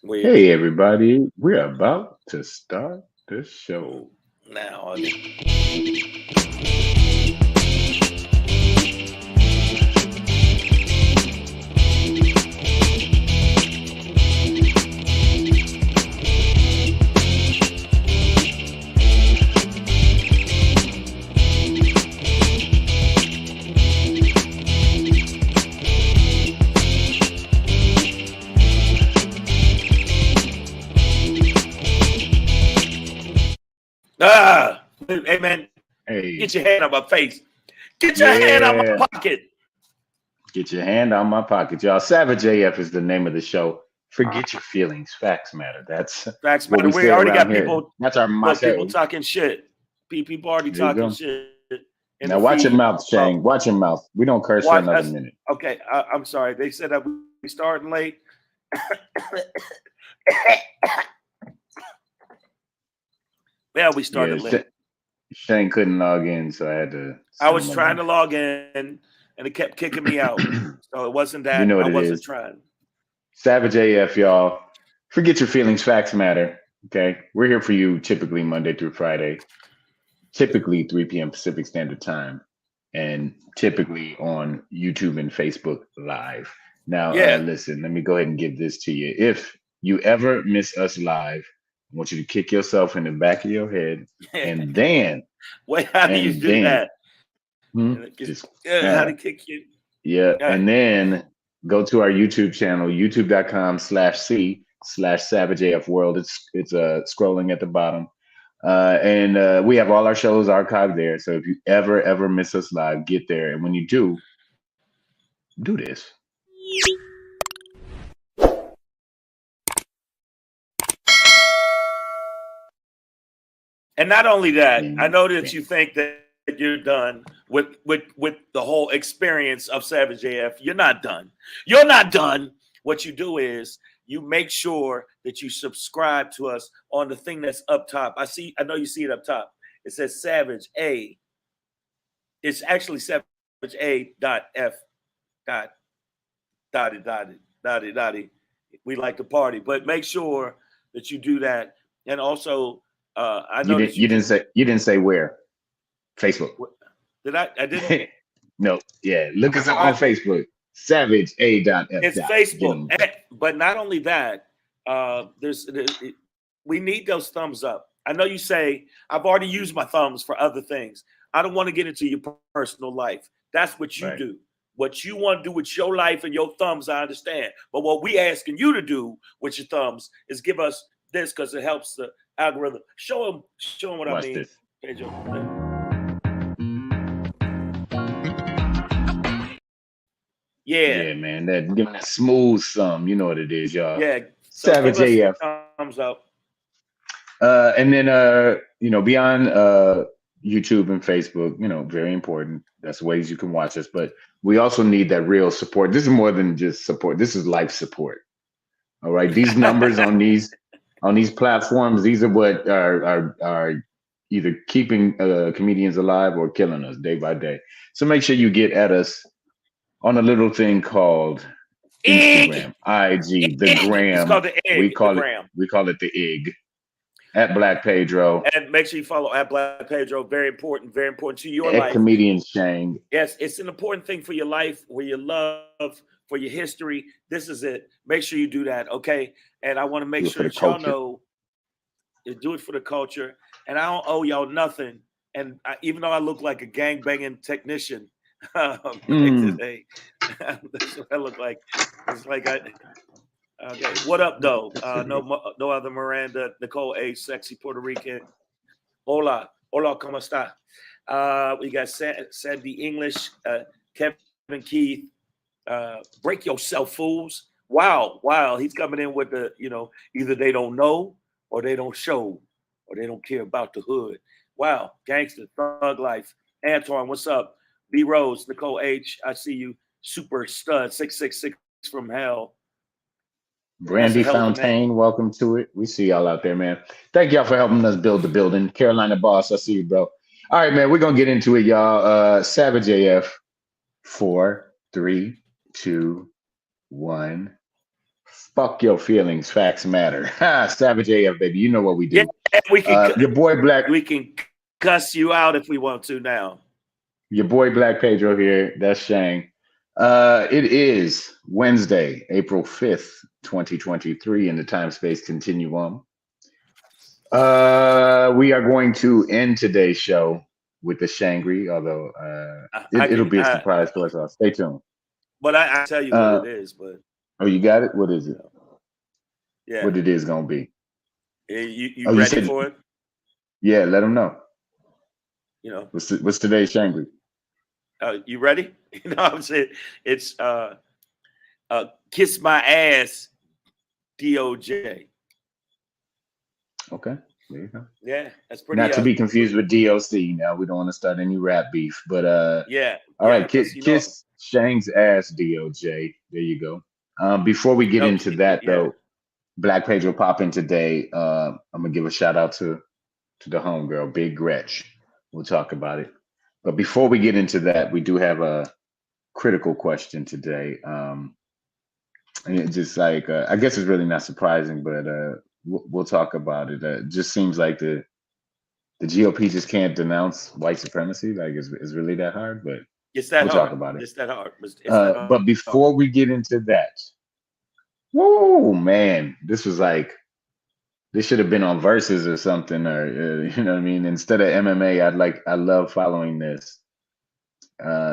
We Hey everybody, we're about to start the show. now hey man, Hey, get your hand out my face. Get your hand out yeah, my pocket. get your hand out my pocket, y'all. Savage AF is the name of the show. Forget your feelings, facts matter. That's Facts what matter. we We say already around got here. people. That's our Look, people motto. talking shit. People already There you talking go. shit in the Now watch your feed mouth, about Shang. Watch your mouth. We don't curse for watch another us. minute. Okay, I'm sorry. They said that we starting late. Yeah, we Yeah, started late. Shang couldn't log in, so I had to I send was him a trying link. to log in, and it kept kicking me out. So it wasn't that You know I what it wasn't is. trying. Savage AF, y'all. Forget your feelings, facts matter. Okay. We're here for you typically Monday through Friday, typically 3 p.m. Pacific Standard Time, and typically on YouTube and Facebook Live. Now, Yeah. listen, let me go ahead and give this to you. If you ever miss us live, I want you to kick yourself in the back of your head, and then, Wait, how do you and do then, that? just, How to uh, kick you? yeah, Uh, and then go to our YouTube channel, youtube.com/C/Savage AF World. It's scrolling at the bottom. And we have all our shows archived there. So if you ever miss us live, get there. And when you do this. and not only that, I And know that bam. you think that you're done with the whole experience of Savage AF. You're not done. You're not done. What you do is you make sure that you subscribe to us on the thing that's up top. I know you see it up top. It says Savage A. It's actually Savage A. F. Dot dotty. We like to party, but make sure that you do that. And also, I You know didn't that you you didn't can. say you didn't say where. Facebook. Did I didn't. No, yeah. Look us up All on right, Facebook. Savage A. F. it's Get Facebook, them. but not only that. We need those thumbs up. I know you say I've already used my thumbs for other things. I don't want to get into your personal life. That's what you Right. do. What you want to do with your life and your thumbs, I understand. But what we asking you to do with your thumbs is give us this because it helps the algorithm. Show them what I Watch mean, this. Pedro. Yeah, Yeah, man. That giving that smooth some. You know what it is, y'all. yeah. So give Savage us the AF. thumbs up. And then beyond YouTube and Facebook, very important. That's ways you can watch us. But we also need that real support. This is more than just support. This is life support. All right. These numbers on these platforms, these are what are either keeping comedians alive or killing us day by day. So make sure you get at us on a little thing called Egg, Instagram, IG, the egg. It's gram. called the We egg, the call it gram. we call it the IG at Black Pedro. And make sure you follow at Black Pedro. Very important to your At life. comedian Shang. Yes, it's an important thing for your life, for your love, for your history. This is it. Make sure you do that, okay? And I want to make Do sure it for the that y'all culture. know you do it for the culture. And I don't owe y'all nothing. And even though I look like a gang banging technician Mm. today, that's what I look like. It's like I. Okay, what up, though? No other Miranda, Nicole A, sexy Puerto Rican. Hola, ¿cómo está? We got Sandy English, Kevin Keith. Break yourself, fools. Wow. He's coming in with either they don't know or they don't show or they don't care about the hood. Wow, gangster, thug life. Antoine, what's up? B Rose, Nicole H, I see you. Super stud, 666 from hell. That's a hell Brandy of a name. Fontaine, welcome to it. We see y'all out there, man. Thank y'all for helping us build the building. Carolina Boss, I see you, bro. All right, man, we're gonna get into it, y'all. Savage AF. 4, 3, 2, 1. Fuck your feelings. Facts matter. Ha, Savage AF, baby. You know what we do. Yeah, Your boy Black. we can cuss you out if we want to now. Your boy Black Pedro here. That's Shang. It is Wednesday, April 5th, 2023, in the time space continuum. We are going to end today's show with the Shangry, although it'll be a surprise to us all. Stay tuned. But I tell you what it is. But oh, you got it? What is it? Yeah. What it is going to be. You ready for it? Yeah, let them know. You know. What's today's Shangry? You ready? You know what I'm saying? It's kiss my ass, DOJ. Okay. There you go. Yeah, that's pretty. Not to be confused with DOC. Now we don't want to start any rap beef, but yeah. All right, kiss Shang's ass, DOJ. There you go. Before we get into that though, Black Page will pop in today. I'm gonna give a shout out to the homegirl, Big Gretch. We'll talk about it. But before we get into that, we do have a critical question today. And it's just like I guess it's really not surprising, but we'll talk about it. It just seems like the GOP just can't denounce white supremacy. Like it's really that hard, but it's that we'll hard. talk about it. It's that hard. It's that hard. But before we get into that, whoa, man, this should have been on Versus or something, or you know what I mean. Instead of MMA, I love following this.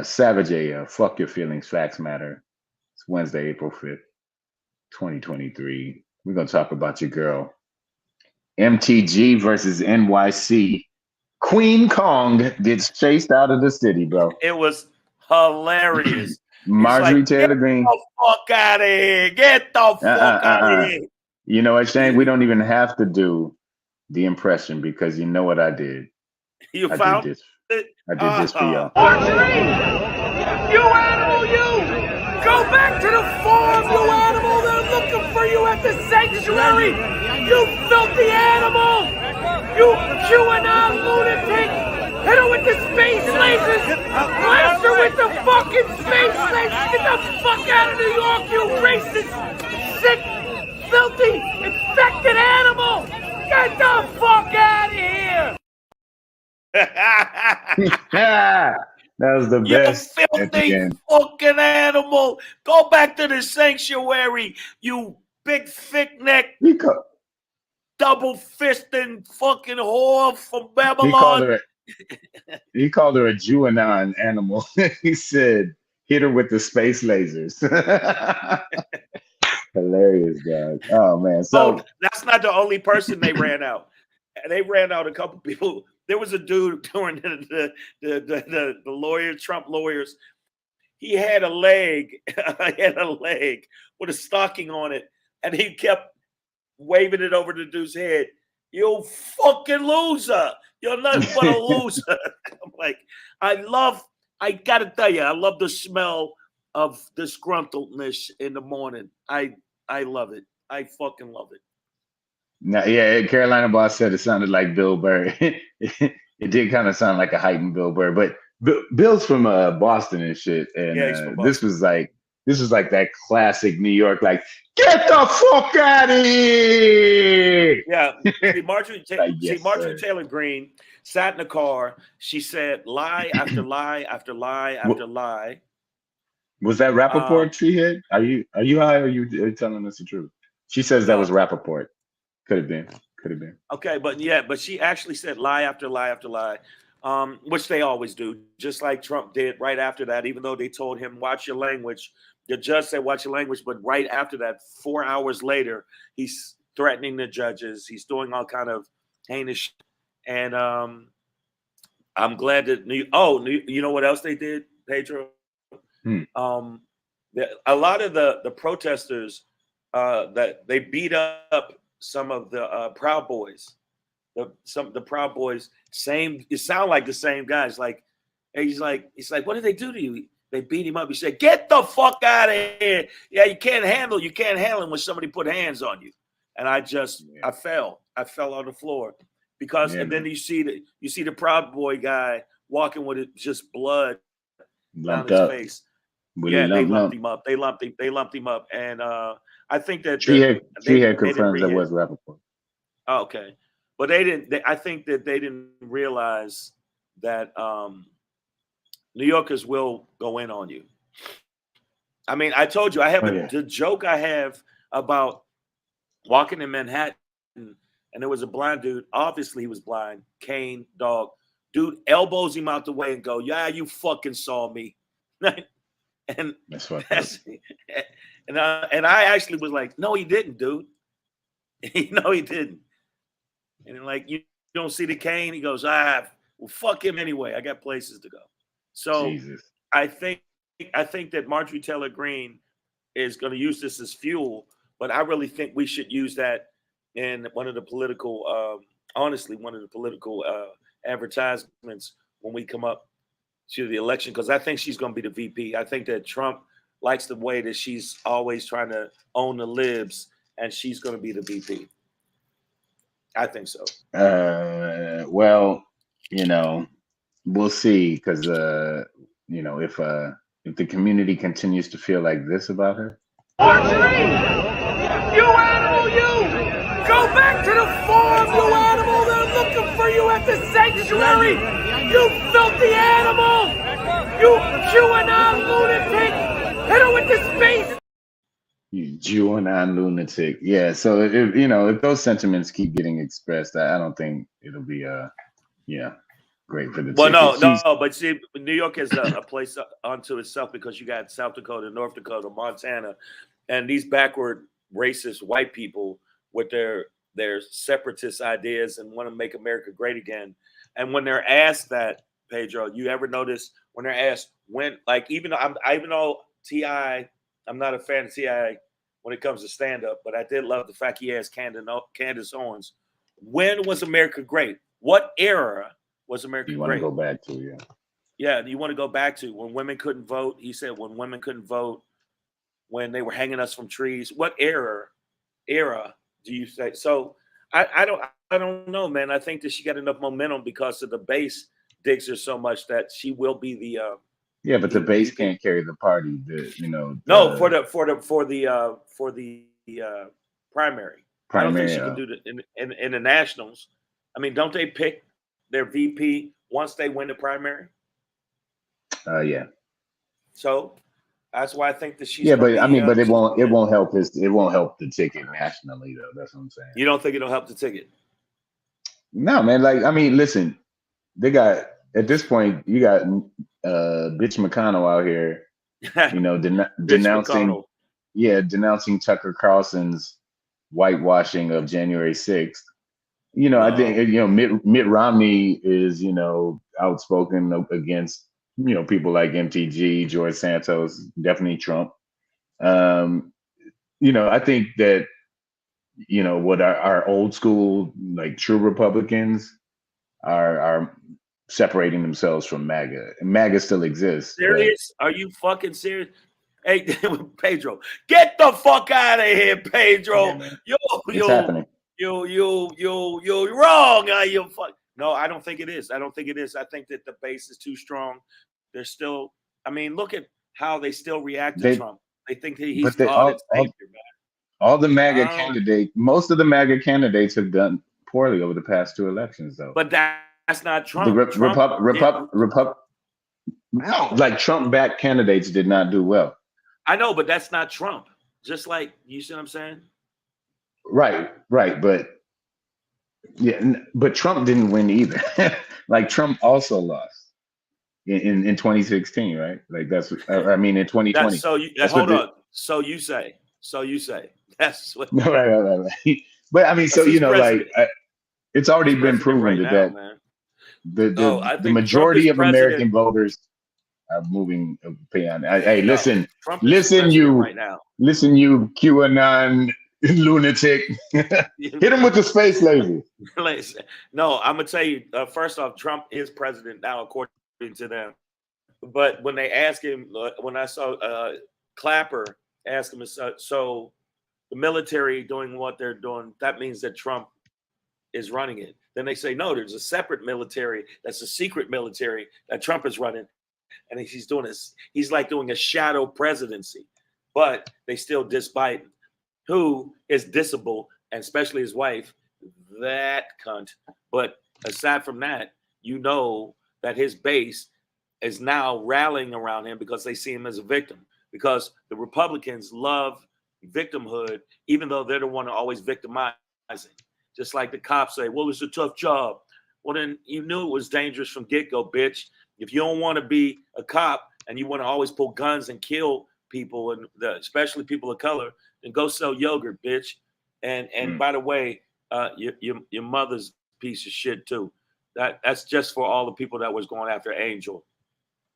Savage AF, fuck your feelings, facts matter. It's Wednesday, April 5th, 2023. We're gonna talk about your girl. MTG versus NYC. Queen Kong gets chased out of the city, bro. It was hilarious. Marjorie Taylor Greene. Get the fuck out of here. Get the fuck out of here. You know what, Shane? We don't even have to do the impression because you know what I did. I did this for y'all. Marjorie! You animal, you! Go back to the farm, you animal! They're looking for you at the sanctuary! You filthy animal! You QAnon lunatic! Hit her with the space lasers! Blast her with the fucking space lasers! Get the fuck out of New York, you racist, sick, filthy, infected animal! Get the fuck out of here! That was the best. You filthy fucking animal! Go back to the sanctuary, you big thick neck, double fisting fucking whore from Babylon. He called her a Jewanon animal. He said, hit her with the space lasers. Hilarious, guys. Oh man. So that's not the only person they ran out. They ran out a couple people. There was a dude during the lawyer, Trump lawyers. He had a leg, with a stocking on it, and he kept waving it over the dude's head. You fucking loser! You're nothing but a loser. I'm like, I gotta tell you, I love the smell of disgruntledness in the morning. I love it. I fucking love it. Now, yeah, Carolina Boss said it sounded like Bill Burr. It did kind of sound like a heightened Bill Burr, but Bill's from Boston and shit, and this was like that classic New York, like, get the fuck out of here. Yeah, Marjorie Taylor Greene sat in the car. She said lie after lie after lie after lie. Was that Rappaport she hit? Are you high or are you telling us the truth? She says that was Rappaport. Could have been. Okay, but she actually said lie after lie after lie, which they always do, just like Trump did right after that, even though they told him, watch your language. The judge said, watch your language, but right after that, 4 hours later, he's threatening the judges. He's doing all kind of heinous shit. And I'm glad that you know what else they did, Pedro? A lot of the protesters that they beat up some of the Proud Boys. The Proud Boys, it sound like the same guys. Like he's like, what did they do to you? They beat him up. He said, get the fuck out of here. Yeah, you can't handle him when somebody put hands on you. And I fell on the floor because and then you see the Proud Boy guy walking with just blood down his face. Willie Yeah, they Lump lumped Lump. him up. They lumped him up, and I think that Treehead they confirms that didn't. was Rappaport. Oh, okay, but they didn't. I think that they didn't realize that New Yorkers will go in on you. I mean, I told you I have the joke I have about walking in Manhattan, and there was a blind dude. Obviously, he was blind. Cane, dog. Dude elbows him out the way and go, "Yeah, you fucking saw me." and That's fucked up. And I actually was like, "No, he didn't, dude. No, he didn't." And then, like, you don't see the cane? He goes, well, fuck him anyway. I got places to go. So Jesus. I think that Marjorie Taylor Greene is going to use this as fuel, but I really think we should use that in one of the political, honestly, one of the political advertisements when we come up to the election, because I think she's going to be the VP. I think that Trump likes the way that she's always trying to own the libs, and she's going to be the VP. I think so. Well, you know, we'll see, because you know, if the community continues to feel like this about her. You animal, you! Go back to the farm, you animal! They're looking for you at the sanctuary! You filthy animal! You QAnon lunatic! Hit her with the space! You QAnon lunatic. Yeah, so if you know, if those sentiments keep getting expressed, I don't think it'll be great for the well, ticket. No, but see, New York is a place unto itself, because you got South Dakota, North Dakota, Montana, and these backward racist white people with their separatist ideas and want to make America great again. And when they're asked that, Pedro, you ever notice when they're asked when, like, even though T.I., I'm not a fan of T.I. when it comes to stand-up, but I did love the fact he asked Candace Owens, when was America great? What era was America great? You want to go back to, Yeah, you want to go back to when women couldn't vote. He said when women couldn't vote, when they were hanging us from trees. What era do you say? So I don't know, man. I think that she got enough momentum because of the base digs her so much that she will be the but the base can't carry the party. No, for the primary. I don't think she can do that in the nationals. I mean, don't they pick their VP once they win the primary? Yeah. So that's why I think that she's. Yeah, but I mean, but it won't help the ticket nationally, though. That's what I'm saying. You don't think it'll help the ticket? No, man. Like, I mean, listen, they got, at this point, you got Bitch McConnell out here, you know, denouncing Tucker Carlson's whitewashing of January 6th. You know, I think, you know, Mitt Romney is, you know, outspoken against, you know, people like MTG, George Santos, definitely Trump. You know, I think that, you know, what our old school, like, true Republicans are separating themselves from MAGA. And MAGA still exists. Serious? Are you fucking serious? Hey, Pedro, get the fuck out of here, Pedro. Yeah, it's happening. You're wrong. You fuck. No, I don't think it is. I think that the base is too strong. They're still. I mean, look at how they still react to Trump. They think that he's God. All the MAGA candidates, most of the MAGA candidates have done poorly over the past two elections, though. But that's not Trump. No, like Trump-backed candidates did not do well. I know, but that's not Trump. Just like, you see what I'm saying? Right. But but Trump didn't win either. Like, Trump also lost in 2016, right? Like, that's, I mean, in 2020. Hold on. So you say. That's what. Right. But I mean, so, you know, like, it's already been proven that the majority of American voters are moving beyond. Hey, listen, you QAnon lunatic, hit him with the space laser. No, I'm gonna tell you. First off, Trump is president now, according to them. But when they ask him, when I saw Clapper ask him, so the military doing what they're doing, that means that Trump is running it. Then they say, no, there's a separate military. That's a secret military that Trump is running. and he's doing this. He's like doing a shadow presidency, but they still diss Biden, who is dissable, and especially his wife, that cunt. But aside from that, you know that his base is now rallying around him because they see him as a victim. Because the Republicans love victimhood, even though they're the one always victimizing. Just like the cops say, well, it's a tough job. Well, then you knew it was dangerous from get-go, bitch. If you don't want to be a cop and you want to always pull guns and kill people, and especially people of color, then go sell yogurt, bitch. And by the way, your mother's piece of shit too. That's just for all the people that was going after Angel.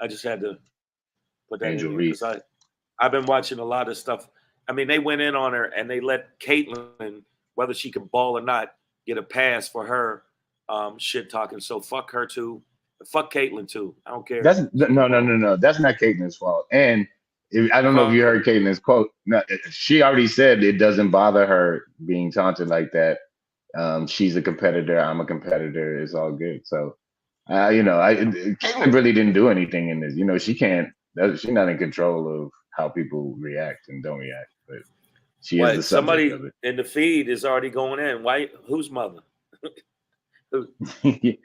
I just had to put that Angel in because I've been watching a lot of stuff. I mean, they went in on her and they let Caitlyn, whether she can ball or not, get a pass for her shit talking. So fuck her too. Fuck Caitlyn too. I don't care. No. That's not Caitlyn's fault. And I don't know if you heard Caitlyn's quote. No, she already said it doesn't bother her being taunted like that. She's a competitor. I'm a competitor. It's all good. So, Caitlyn really didn't do anything in this. You know, she's not in control of how people react and don't react. But she is the subject of it. In the feed is already going in. Why? Whose mother? You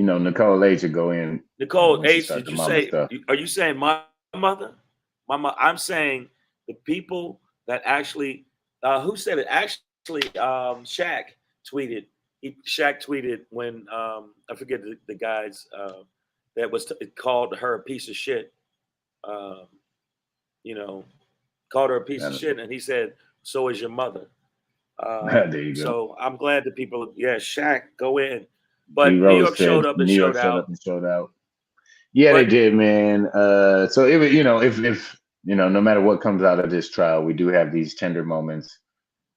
know, Nicole H. would go in. Nicole H. Did you say? Are you saying my mother? I'm saying the people that actually. Who said it? Actually, Shaq tweeted. Shaq tweeted when I forget the guys that was called her a piece of shit. Called her a piece of shit, and he said, "So is your mother." There you go. So I'm glad that people, Shaq, go in. But New York showed up and showed out. Yeah, but they did, man. So if no matter what comes out of this trial, we do have these tender moments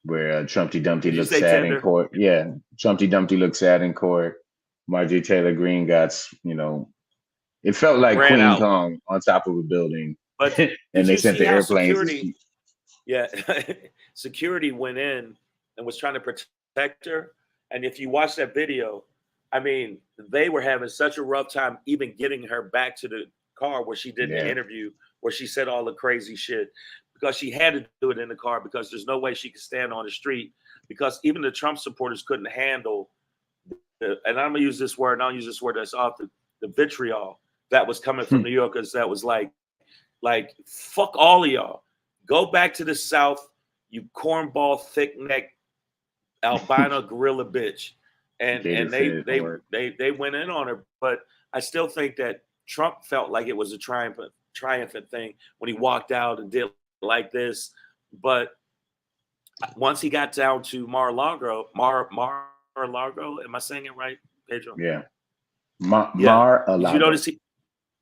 where Trumpty Dumpty looks sad in court. Yeah, Trumpty Dumpty looks sad in court. Marjorie Taylor Greene got, it felt like Queen Kong on top of a building. But and they sent the airplanes. Security went in and was trying to protect her. And if you watch that video, I mean, they were having such a rough time even getting her back to the car where she did the interview, where she said all the crazy shit, because she had to do it in the car because there's no way she could stand on the street, because even the Trump supporters couldn't handle and I'm gonna use this word, and I'll use this word that's off the vitriol that was coming from New Yorkers that was like fuck all of y'all. Go back to the South, you cornball, thick neck, albino gorilla bitch. And they went in on her, but I still think that Trump felt like it was a triumphant thing when he walked out and did like this. But once he got down to Mar-a-Lago, am I saying it right, Pedro? Yeah. Mar-a-Lago. Did you notice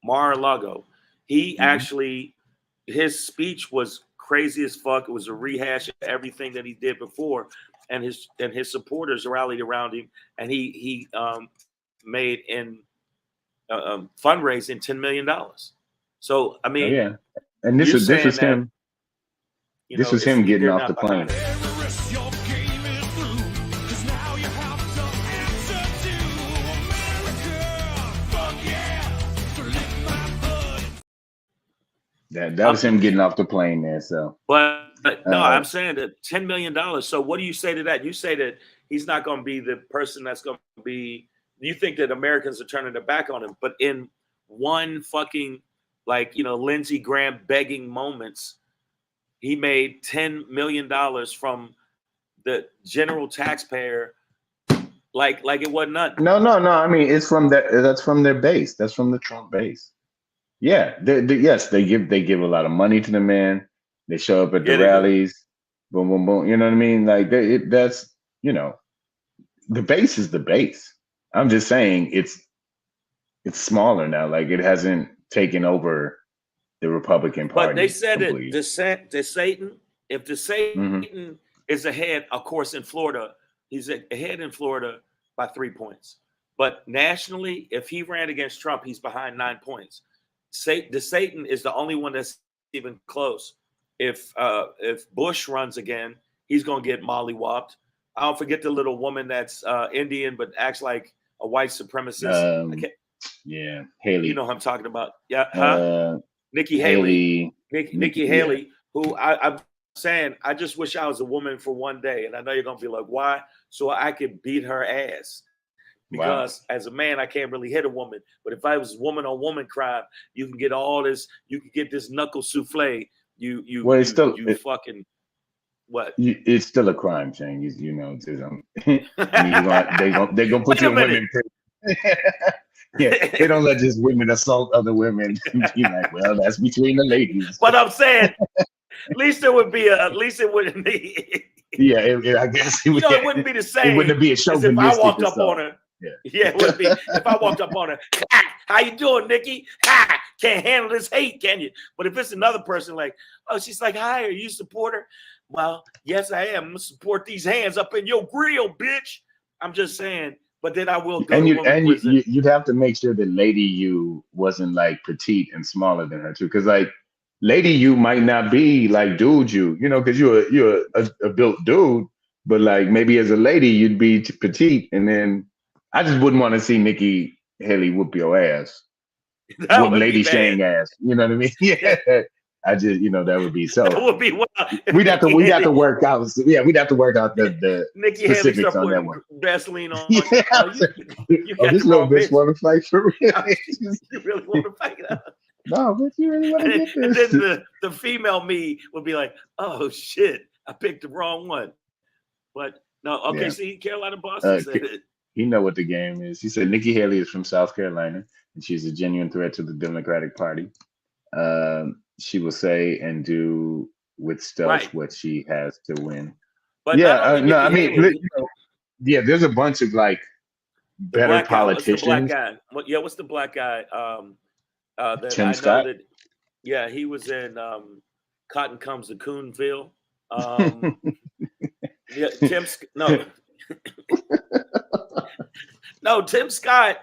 Mar-a-Lago? He actually, his speech was crazy as fuck. It was a rehash of everything that he did before. And his supporters rallied around him, and he made in fundraising $10 million. So I mean, and this was him. This was him getting off the plane. That was him getting off the plane there. So, but no, I'm saying that $10 million. So what do you say to that? You say that he's not going to be the person that's going to be. You think that Americans are turning their back on him, but in one fucking Lindsey Graham begging moments, he made $10 million from the general taxpayer, like it wasn't nothing. No. I mean, it's from that's from their base. That's from the Trump base. Yeah, yes, they give a lot of money to the man. They show up at the rallies, boom, boom, boom. You know what I mean? Like that's the base is the base. I'm just saying it's smaller now. Like it hasn't taken over the Republican Party. But they said that the Satan, if the Satan is ahead, of course, in Florida, he's ahead in Florida by 3 points. But nationally, if he ran against Trump, he's behind 9 points. The Satan is the only one that's even close. If Bush runs again, he's gonna get mollywopped. I don't forget the little woman that's Indian but acts like a white supremacist. Yeah, Haley. You know who I'm talking about? Yeah, Nikki Haley. Nikki Haley, who I'm saying, I just wish I was a woman for one day. And I know you're gonna be like, why? So I could beat her ass. Because as a man, I can't really hit a woman. But if I was woman on woman crime, you can get all this, you can get this knuckle souffle. Fucking what? It's still a crime, Shang. You know, I mean, they're gonna put you in women prison. Yeah, they don't let just women assault other women. Be like, well, that's between the ladies. But I'm saying, at least it wouldn't be. Yeah, I guess it wouldn't be the same. It wouldn't be a chauvinistic. If I walked up on her. Yeah, it would be. If I walked up on her, how you doing, Nikki? Can't handle this hate, can you? But if it's another person, like, oh, she's like, hi, are you a supporter? Well, yes, I am. I'm gonna support these hands up in your grill, bitch. I'm just saying. But then I will go you'd have to make sure that Lady U wasn't like petite and smaller than her too, because like Lady U might not be like dude you know, because you're a built dude, but like maybe as a lady you'd be petite, and then I just wouldn't want to see Nikki Haley whoop your ass, whoop Lady Shang ass. You know what I mean? Yeah. I just, that would be so. That would be wild. We'd have to work out. Yeah, we'd have to work out the Nikki specifics on that one. Vaseline on. Yeah, this little bitch want to fight for real. You really want to fight? No, but you really want to get this. And then the female me would be like, "Oh shit, I picked the wrong one." But no, okay. Yeah. See, Carolina Boston said it. You know what the game is. He said Nikki Haley is from South Carolina, and she's a genuine threat to the Democratic Party. She will say and do with stealth what she has to win. But yeah, no, I mean, yeah, there's a bunch of like better politicians. What's the black guy? What's the black guy? Tim Scott. That, yeah, he was in Cotton Comes to Coonville. Yeah, no, Tim Scott.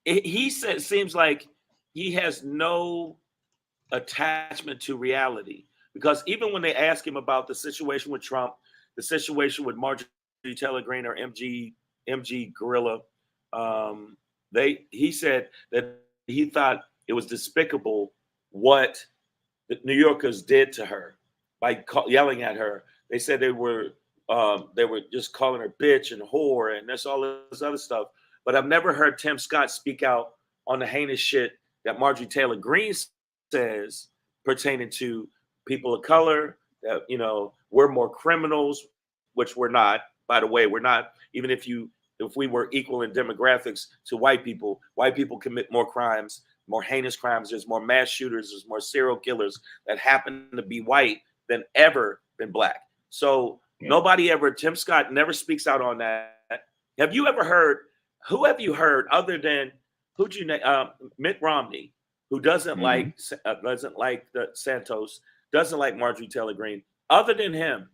He said seems like he has no attachment to reality, because even when they ask him about the situation with Trump, the situation with Marjorie Taylor Greene or MG Gorilla, he said that he thought it was despicable what the New Yorkers did to her by yelling at her. They said they were just calling her bitch and whore and that's all this other stuff. But I've never heard Tim Scott speak out on the heinous shit that Marjorie Taylor Greene says pertaining to people of color, that we're more criminals, which we're not. By the way, we're not. Even if we were equal in demographics to white people commit more crimes, more heinous crimes. There's more mass shooters, there's more serial killers that happen to be white than ever been black. So Tim Scott never speaks out on that. Have you ever heard? Who have you heard other than who'd you name? Mitt Romney, who doesn't like the Santos, doesn't like Marjorie Taylor Greene, other than him,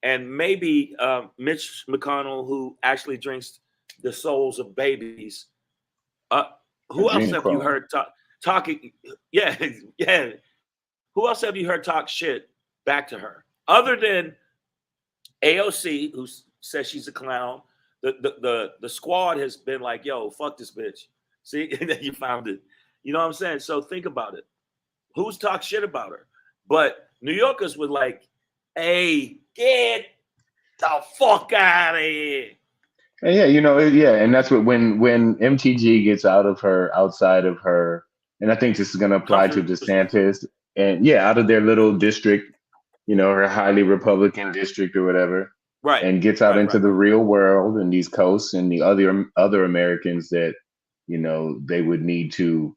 and maybe Mitch McConnell, who actually drinks the souls of babies. Who else have you heard talking? Yeah. Who else have you heard talk shit back to her, other than AOC, who says she's a clown? The squad has been like, yo, fuck this bitch. See, you found it. You know what I'm saying? So think about it. Who's talked shit about her? But New Yorkers were like, hey, get the fuck out of here. Yeah, and that's what when MTG gets outside of her, and I think this is going to apply to DeSantis, and out of their little district, her highly Republican district or whatever, right, and gets out into the real world and these coasts and the other Americans that they would need to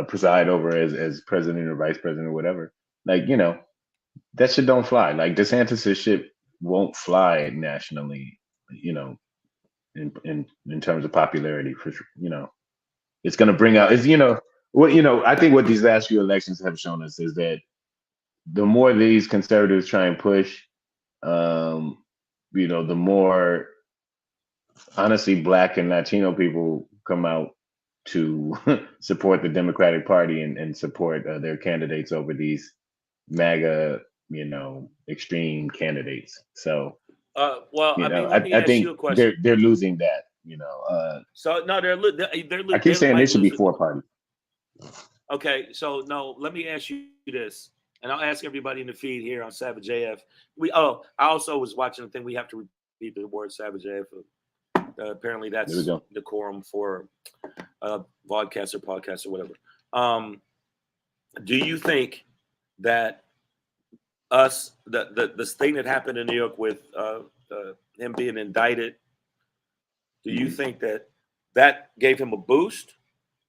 preside over as president or vice president or whatever. Like, that shit don't fly. Like DeSantis' shit won't fly nationally, in terms of popularity, for sure. It's going to bring out, I think what these last few elections have shown us is that the more these conservatives try and push, the more honestly Black and Latino people come out to support the Democratic Party and support their candidates over these MAGA, extreme candidates. So, let me I think ask you a question. They're losing that. You know, So no, they're I keep saying there should be 4 parties. Okay, so no, let me ask you this, and I'll ask everybody in the feed here on Savage AF. I also was watching the thing. We have to repeat the word Savage AF. Apparently, that's decorum for vodcast or podcast or whatever. Do you think that the thing that happened in New York with him being indicted, do you think that gave him a boost,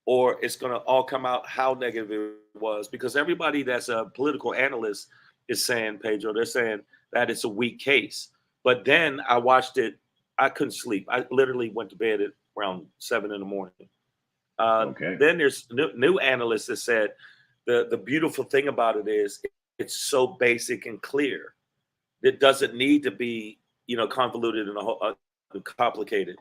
or it's going to all come out how negative it was? Because everybody that's a political analyst is saying, Pedro, they're saying that it's a weak case. But then I watched it. I couldn't sleep. I literally went to bed at around 7 in the morning. Then there's new analysts that said the beautiful thing about it is it's so basic and clear. It doesn't need to be, convoluted and complicated.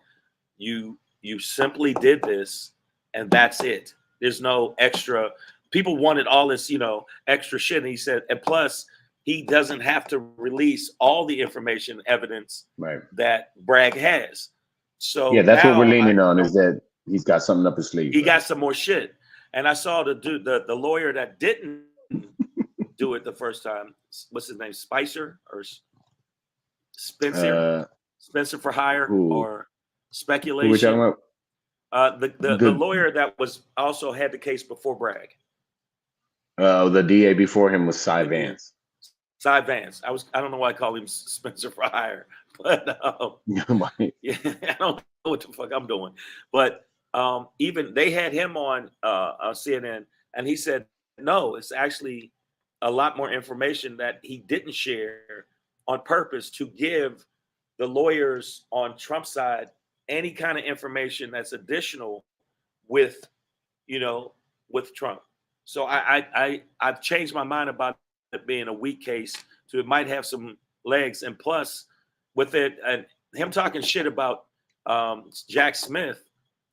You simply did this, and that's it. There's no extra. People wanted all this, extra shit. And he said, and plus, he doesn't have to release all the information, evidence that Bragg has. So yeah, that's what we're leaning on, is that he's got something up his sleeve. He got some more shit. And I saw the lawyer that didn't do it the first time. What's his name? Spicer or Spencer? Spencer for hire or speculation? Who we talking about? The lawyer that was also had the case before Bragg. The DA before him was Cy Vance. Cy Vance. I don't know why I call him Spencer for hire, but yeah, I don't know what the fuck I'm doing. But even they had him on CNN, and he said no, it's actually a lot more information that he didn't share on purpose to give the lawyers on Trump's side any kind of information that's additional with Trump. So I've changed my mind about it being a weak case to it might have some legs. And plus with it and him talking shit about Jack Smith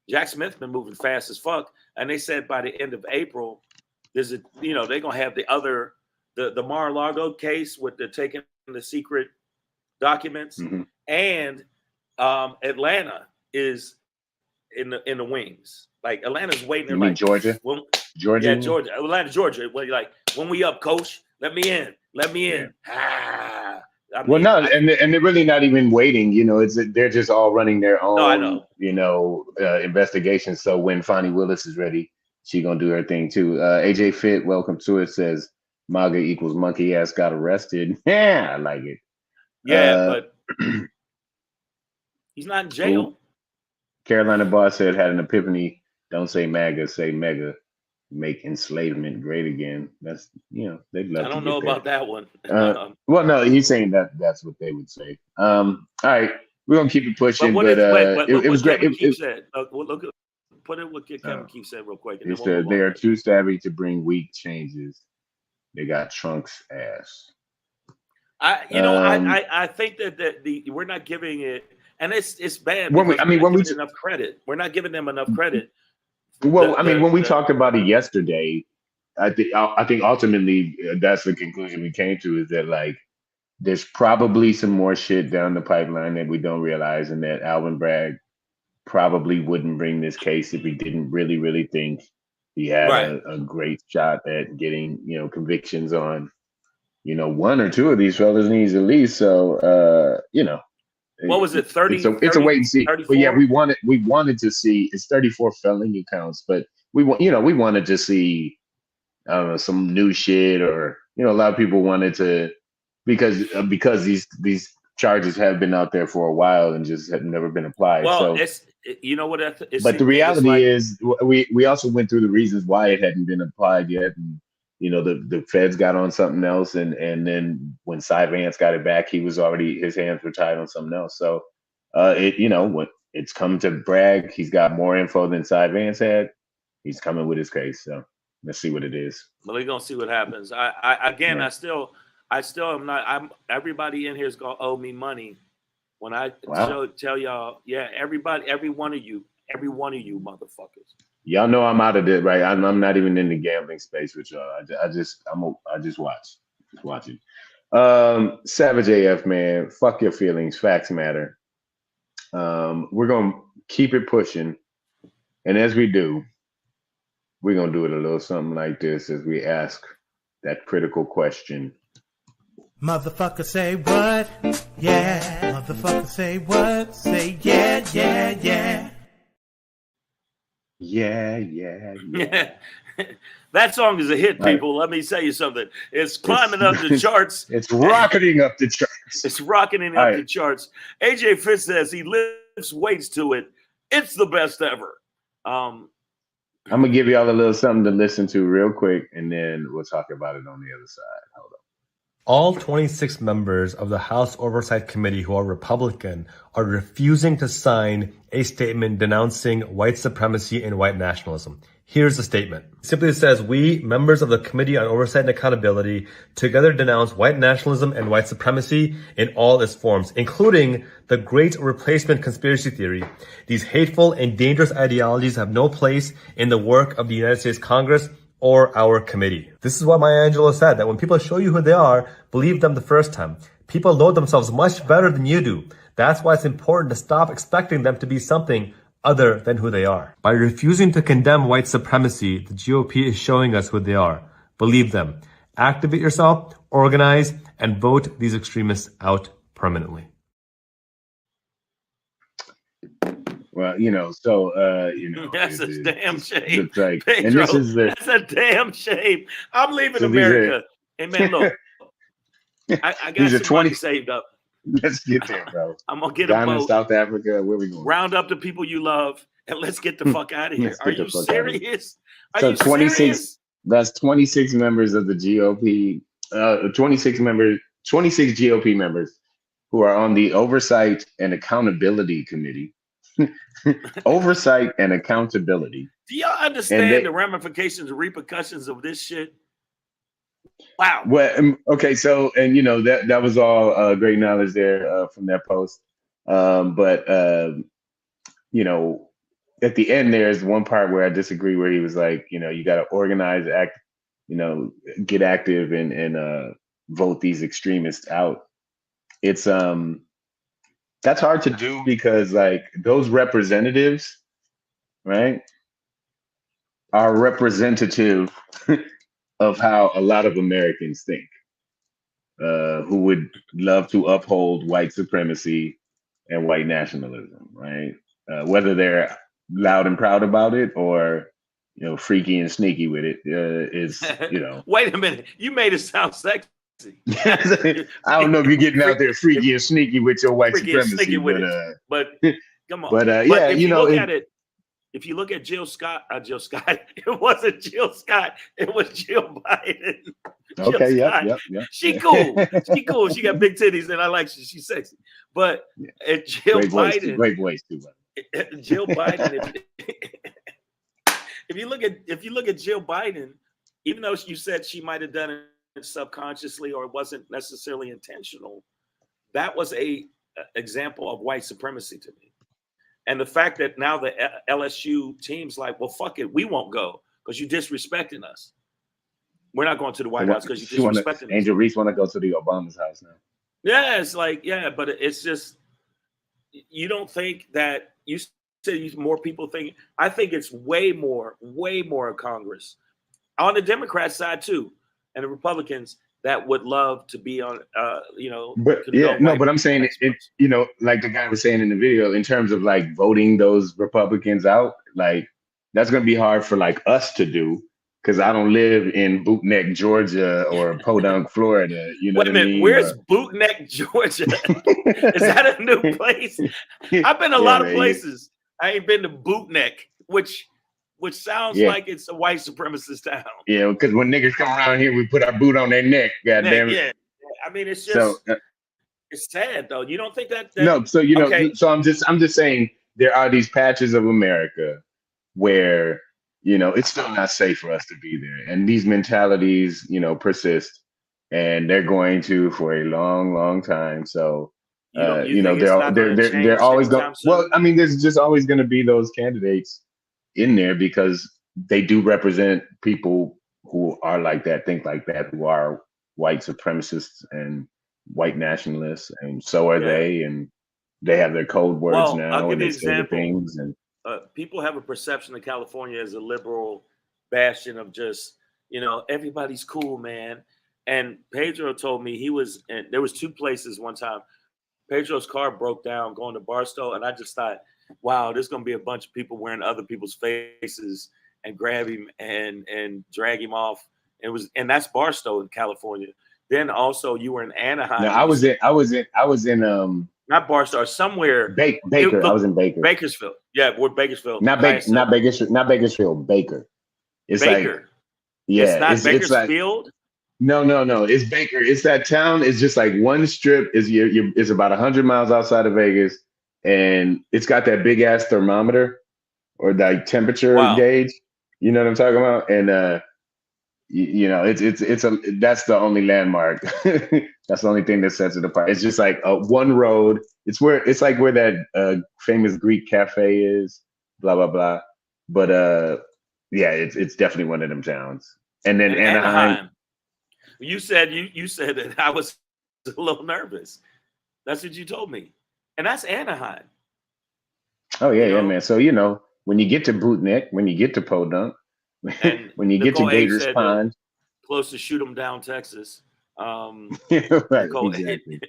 been moving fast as fuck. And they said by the end of April, they're gonna have the Mar-a-Lago case with the taking the secret documents, and Atlanta is in the wings. Like Atlanta's waiting. You mean Georgia? Georgia. Yeah, Georgia. Atlanta, Georgia. When we up, coach, let me in. Let me in. And they're really not even waiting. They're just all running their own. Investigations. So when Fonnie Willis is ready, she gonna do her thing too. AJ Fit, welcome to it, says MAGA equals monkey ass got arrested. Yeah, I like it. Yeah, but he's not in jail. Ooh. Carolina Boss said had an epiphany. Don't say MAGA, say mega. Make enslavement great again. That's they'd love. I don't know about that one. Well, no, he's saying that's what they would say. All right, we're gonna keep it pushing. But it was great. Put it what Kevin Keefe said real quick. He said they are too savvy to bring weak changes. They got Trunk's ass. I think that we're not giving it, and it's bad. When we enough credit, we're not giving them enough credit. Well, when we talked about it yesterday, I think ultimately that's the conclusion we came to, is that there's probably some more shit down the pipeline that we don't realize, and that Alvin Bragg probably wouldn't bring this case if he didn't really, really think he had a great shot at getting convictions on one or two of these felonies at least. So what was it? 30. It's a wait and see. 34? But yeah, we wanted to see. It's 34 felony counts, but we wanted to see, I don't know, some new shit, or a lot of people wanted to, because these charges have been out there for a while and just have never been applied. Well, so but the reality is we also went through the reasons why it hadn't been applied yet, and the feds got on something else, and then when Cy Vance got it back, his hands were tied on something else. So when it's come to Bragg, he's got more info than Cy Vance had. He's coming with his case. So let's see what it is. Well, we're gonna see what happens. I still am not. Everybody in here is gonna owe me money when I tell y'all. Yeah, everybody, every one of you motherfuckers. Y'all know I'm out of it, right? I'm not even in the gambling space with y'all. I just watch. Just watch it. Savage AF, man. Fuck your feelings. Facts matter. We're gonna keep it pushing. And as we do, we're going to do it a little something like this as we ask that critical question. Motherfucker say what? Yeah. Motherfucker say what? Say yeah, yeah, yeah. Yeah, yeah, yeah. That song is a hit, Right. people. Let me tell you something. It's climbing up the charts. It's rocketing up the charts. It's rocketing up the charts. AJ Fitz says he lifts weights to it. It's the best ever. I'm going to give y'all a little something to listen to real quick, and then we'll talk about it on the other side. Hold on. All 26 members of the House Oversight Committee who are Republican are refusing to sign a statement denouncing white supremacy and white nationalism. Here's the statement. It simply says, we, members of the Committee on Oversight and Accountability, together denounce white nationalism and white supremacy in all its forms, including the Great Replacement conspiracy theory. These hateful and dangerous ideologies have no place in the work of the United States Congress or our committee. This is what Maya Angelou said, that when people show you who they are, believe them the first time. People know themselves much better than you do. That's why it's important to stop expecting them to be something other than who they are. By refusing to condemn white supremacy, the GOP is showing us who they are. Believe them. Activate yourself, organize, and vote these extremists out permanently. Well, you know, so that's a damn shame. Like, Pedro, and this is that's a damn shame. I'm leaving America. And man, look, I got some 20 money saved up. Let's get there, bro. I'm gonna get Ghana, a boat. South Africa, where we going? Round up the people you love and let's get the fuck out of here. Are you serious? Are so you 26. Serious? That's 26 members of the GOP. 26 GOP members who are on the Oversight and Accountability Committee. Oversight and Accountability. Do y'all understand the ramifications and repercussions of this shit? Wow. Well, okay, so and you know that was all great knowledge there from that post, but you know, at the end there's one part where I disagree, where he was like, you know, you got to organize, act, you know, get active and vote these extremists out. It's that's hard to do because like those representatives, right, are representative of how a lot of Americans think, who would love to uphold white supremacy and white nationalism, right? Whether they're loud and proud about it or, you know, freaky and sneaky with it, is, you know. Wait a minute, you made it sound sexy. I don't know if you're getting out there freaky and sneaky with your white supremacy, but come on. But yeah, you know, if you look at Jill Scott, it wasn't Jill Scott, it was Jill Biden. Okay, yeah. She cool. She cool. She got big titties and I like she's sexy. But Jill Biden, great voice too. Jill Biden. If you look at Jill Biden, even though you said she might have done it subconsciously or it wasn't necessarily intentional, that was a example of white supremacy to me. And the fact that now the LSU team's like, well, fuck it, we won't go because you're disrespecting us. We're not going to the White House because you're disrespecting us. Angel Reese want to go to the Obama's house now. Yeah, it's like, yeah, but it's just, you don't think that, you say more people think, I think it's way more of Congress on the Democrat side too, and the Republicans that would love to be on, you know. But yeah, no, but I'm saying it, you know, like the guy was saying in the video, in terms of like voting those Republicans out, like that's going to be hard for like us to do because I don't live in Bootneck, Georgia or Podunk, Florida. You know what I mean? Where's Bootneck, Georgia? Is that a new place? I've been a lot of places. I ain't been to Bootneck, which sounds like it's a white supremacist town. Yeah, because when niggas come around here, we put our boot on their neck. Goddamn it. Yeah. I mean, it's just it's sad though. You don't think that no? So you know, so I'm just saying there are these patches of America where, you know, it's still not safe for us to be there, and these mentalities, you know, persist, and they're going to for a long, long time. So. You know, they're always going. Well, I mean, there's just always going to be those candidates in there because they do represent people who are like that, think like that, who are white supremacists and white nationalists, and so are they. And they have their code words Well, I'll now, give and you they an say the example. things. And People have a perception of California as a liberal bastion of just, everybody's cool, man. And Pedro told me there was 2 places one time. Pedro's car broke down going to Barstow, and I just thought, wow, there's going to be a bunch of people wearing other people's faces and grab him and drag him off. And that's Barstow in California. Then also you were in Anaheim. no, I was in not Barstow, or somewhere. Baker. I was in Baker. Bakersfield. Yeah, we're Bakersfield. Not Bakersfield, Baker. It's Baker. like, yeah, it's not it's Bakersfield. like, no, it's Baker. It's that town. It's just like one strip. It's about 100 miles outside of Vegas, and it's got that big ass thermometer or like temperature gauge. You know what I'm talking about? And that's the only landmark. That's the only thing that sets it apart. It's just like one road. It's like where that famous Greek cafe is. Blah blah blah. But yeah, it's definitely one of them towns. And then Anaheim. You said that I was a little nervous. That's what you told me, and that's Anaheim. Oh yeah, yeah, man. So when you get to Bootneck, when you get to Podunk, when you get to Gators Pond, close to Shoot 'em Down, Texas. Right, exactly.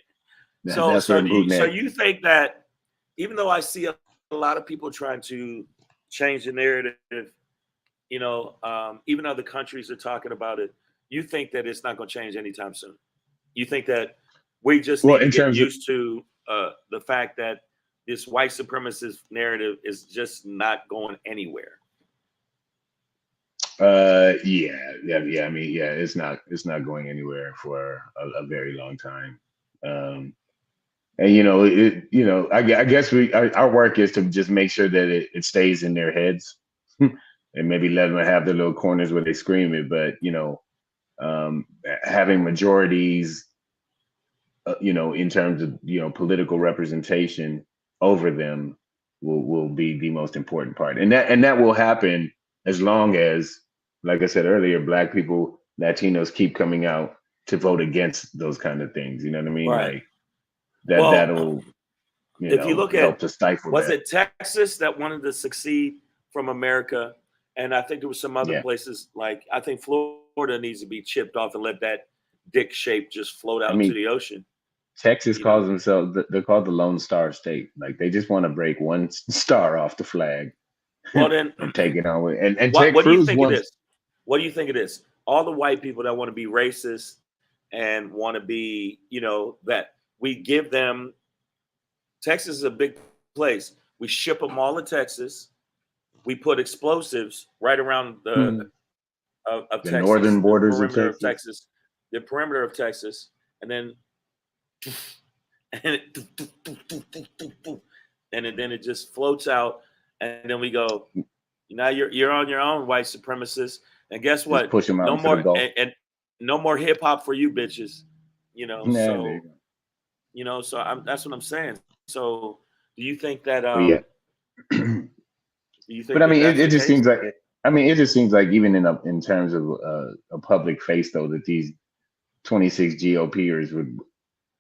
So you think that even though I see a lot of people trying to change the narrative, even other countries are talking about it, you think that it's not going to change anytime soon? You think that we just need to get used to the fact that this white supremacist narrative is just not going anywhere? Yeah. I mean, yeah, it's not going anywhere for a very long time. And I guess our work is to just make sure that it stays in their heads, and maybe let them have their little corners where they scream it. But having majorities, in terms of political representation over them will be the most important part, and that will happen as long as, like I said earlier, Black people, Latinos keep coming out to vote against those kind of things. You know what I mean? Right. Like that'll if you look help at, to stifle. Was it Texas that wanted to secede from America? And I think there was some other places, like I think Florida needs to be chipped off and let that dick shape just float out into the ocean. Texas calls themselves, they're called the Lone Star State. Like they just want to break one star off the flag. Well, then and take it on with. And what do you think it is? What do you think it is? All the white people that want to be racist and want to be, that we give them. Texas is a big place. We ship them all to Texas. We put explosives right around the Texas, northern borders of Texas, the perimeter of Texas, and then then it just floats out, and then we go. Now you're on your own, white supremacists, and guess what? Push them out no more and no more hip hop for you bitches. So that's what I'm saying. So do you think that? Do you think? But I mean, it just seems like. I mean, it just seems like even in terms of a public face, though, that these 26 GOPers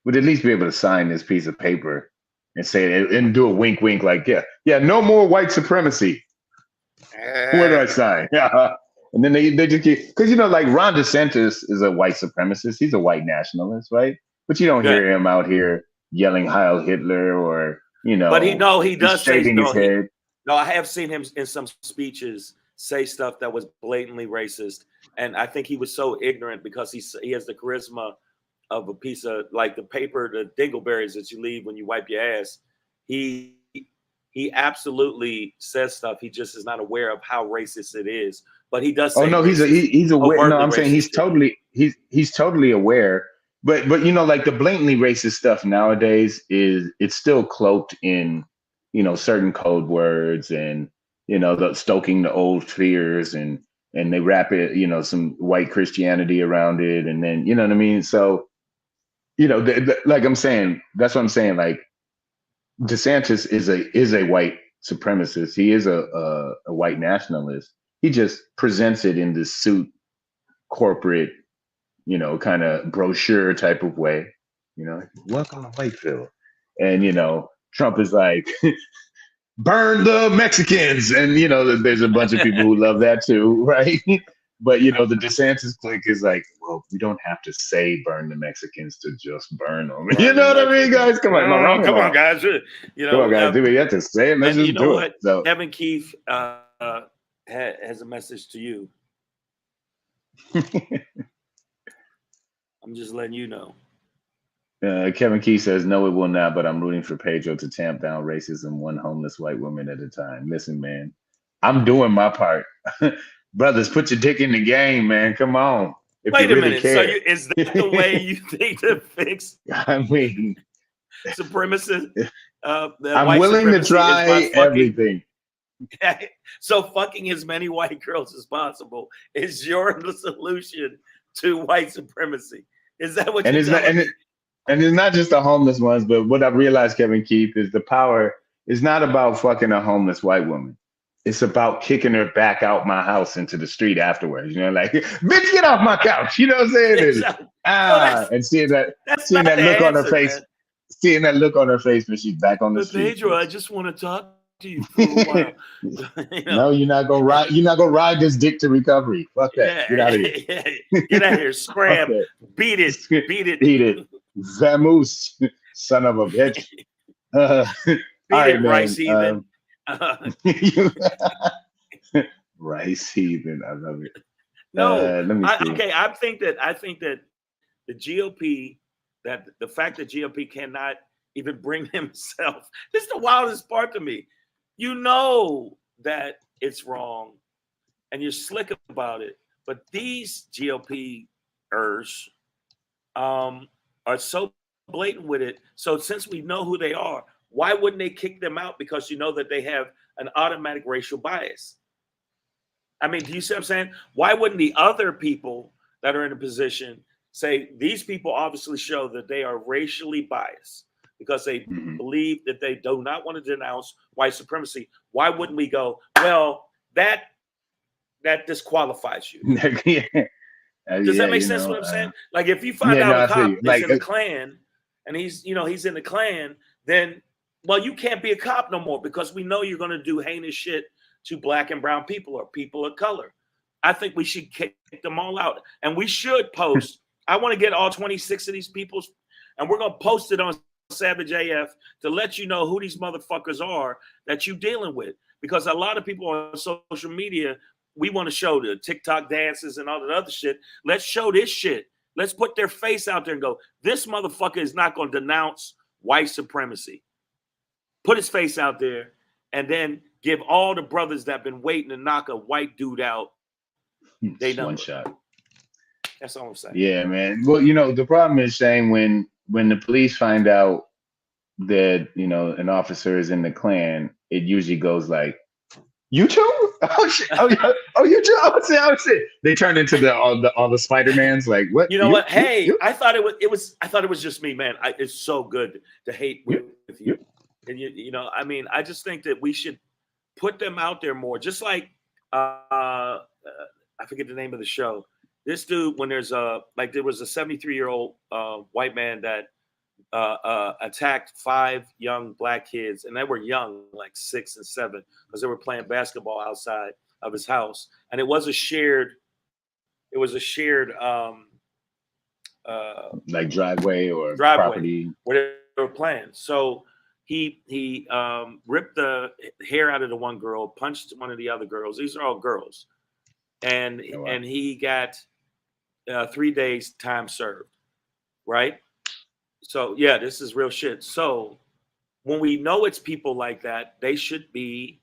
would at least be able to sign this piece of paper and say it and do a wink, wink, like, yeah, no more white supremacy. Where do I sign? Yeah. And then they just keep, because like Ron DeSantis is a white supremacist. He's a white nationalist, right? But you don't hear him out here yelling Heil Hitler or But he does shaking his head. No, I have seen him in some speeches say stuff that was blatantly racist, and I think he was so ignorant because he has the charisma of a piece of, like, the paper, the dingleberries that you leave when you wipe your ass. He absolutely says stuff. He just is not aware of how racist it is. But he does say, oh no, he's aware. No, I'm saying he's totally aware. But like the blatantly racist stuff nowadays it's still cloaked in certain code words and the stoking the old fears and they wrap it some white Christianity around it, and then what I mean. So like I'm saying, that's what I'm saying. Like DeSantis is a white supremacist. He is a white nationalist. He just presents it in this suit, corporate, kind of brochure type of way. Welcome to Whiteville, and Trump is like, burn the Mexicans. And, you know, there's a bunch of people who love that too, right? But, you know, the DeSantis clique is like, well, we don't have to say burn the Mexicans to just burn them. You know what I mean, guys? Come on. Am I wrong? Come on, guys. You know, come on, guys. Do we have to say it? Let's and just you know do what? it. So, Kevin Keith has a message to you. I'm just letting you know. Kevin Key says, no, it will not, but I'm rooting for Pedro to tamp down racism one homeless white woman at a time. Listen, man, I'm doing my part. Brothers, put your dick in the game, man. Come on. If Wait you a really minute. care. So is that the way you think to fix I mean, supremacy? I'm willing to try everything. So fucking as many white girls as possible is your solution to white supremacy. Is that what you're telling me? And it's not just the homeless ones, but what I've realized, Kevin Keith, is the power is not about fucking a homeless white woman. It's about kicking her back out my house into the street afterwards. You know, like, bitch, get off my couch. You know what I'm saying? And seeing that look on her face, man. Seeing that look on her face when she's back on the street. Pedro, I just want to talk to you for a while. You know? No, you're not gonna ride. You're not gonna ride this dick to recovery. Fuck that. Get out of here. Get out of here. Scram. Beat it. Beat it. Beat it. Vamoose, son of a bitch. All right, man. Rice heathen. Rice heathen. I love it. No, let me see. okay. I think that the GOP, that the fact that GOP cannot even bring himself, this is the wildest part to me. You know that it's wrong, and you're slick about it. But these GOP-ers are so blatant with it. So since we know who they are, why wouldn't they kick them out? Because you know that they have an automatic racial bias. I mean, do you see what I'm saying? Why wouldn't the other people that are in a position say, these people obviously show that they are racially biased because they believe that they do not want to denounce white supremacy? Why wouldn't we go, well, that disqualifies you? Does that make sense what I'm saying? Like if you find out a cop is in the Klan and he's in the Klan, then, well, you can't be a cop no more because we know you're going to do heinous shit to black and brown people or people of color. I think we should kick them all out. And we should post. I want to get all 26 of these people, and we're going to post it on Savage AF to let you know who these motherfuckers are that you're dealing with. Because a lot of people on social media, we want to show the TikTok dances and all that other shit. Let's show this shit. Let's put their face out there and go, this motherfucker is not going to denounce white supremacy. Put his face out there and then give all the brothers that have been waiting to knock a white dude out. They know. One shot. That's all I'm saying. Yeah, man. Well, the problem is, Shane, when the police find out that, an officer is in the Klan, it usually goes like, you too? Oh shit! Oh you too? Oh shit! They turn into all the Spider-Mans. Like what? You know what? Hey, I thought it was just me, man. It's so good to hate with you. And I mean, I just think that we should put them out there more. Just like I forget the name of the show. This dude, when there was a 73-year-old white man that attacked 5 young black kids, and they were young, like 6 and 7, because they were playing basketball outside of his house, and it was a shared like driveway or property where they were playing. So he ripped the hair out of the one girl, punched one of the other girls. These are all girls, and he got 3 days time served, right? So yeah, this is real shit. So when we know it's people like that, they should be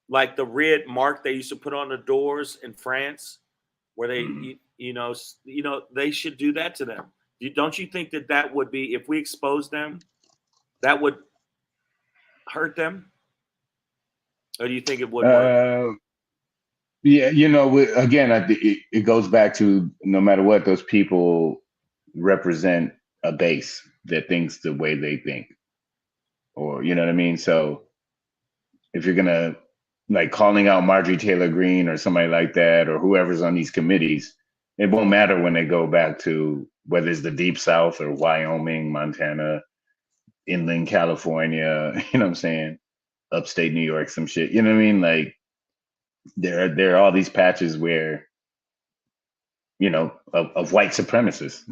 like the red mark they used to put on the doors in France, where they, they should do that to them. Don't you think that would be, if we expose them, that would hurt them? Or do you think it would work? Yeah, again, I think it goes back to, no matter what, those people represent a base that thinks the way they think, or you know what I mean. So if you're gonna like calling out Marjorie Taylor Greene or somebody like that, or whoever's on these committees, it won't matter when they go back to whether it's the Deep South or Wyoming, Montana. inland California, you know what I'm saying? Upstate New York, some shit. You know what I mean? Like there are all these patches where, you know, of white supremacists,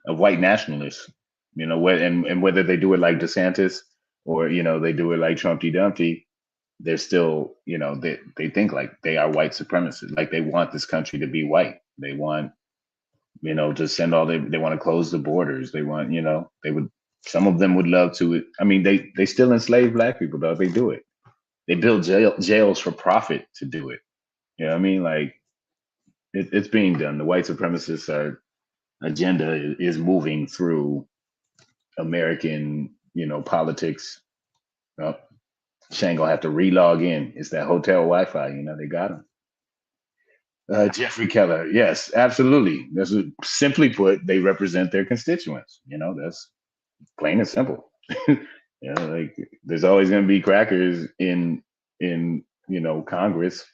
of white nationalists, you know, and whether they do it like DeSantis or, you know, they do it like Trumpy Dumpty, they're still, you know, they think like they are white supremacists. Like they want this country to be white. They want, you know, to send all they want to close the borders. They want, you know, some of them would love to. I mean, they still enslave black people, though. They do it. They build jails for profit to do it. You know what I mean? Like it's being done. The white supremacist agenda is moving through American, you know, politics. Well, Shane gonna have to re-log in. It's that hotel Wi-Fi. You know, they got him. Jeffrey Keller, yes, absolutely. Simply put, they represent their constituents. You know, that's plain and simple. You know, like there's always going to be crackers in you know, Congress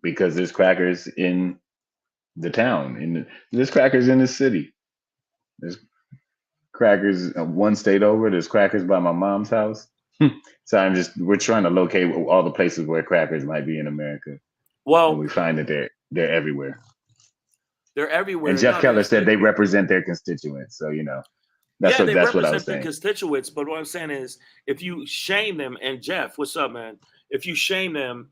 because there's crackers in the town. There's crackers in the city. There's crackers one state over. There's crackers by my mom's house. So we're trying to locate all the places where crackers might be in America. Well, and we find that they're everywhere. They're everywhere. And Jeff Keller said they represent their constituents. So, you know, that's what I was saying. They represent their constituents. But what I'm saying is, if you shame them, and Jeff, what's up, man? If you shame them,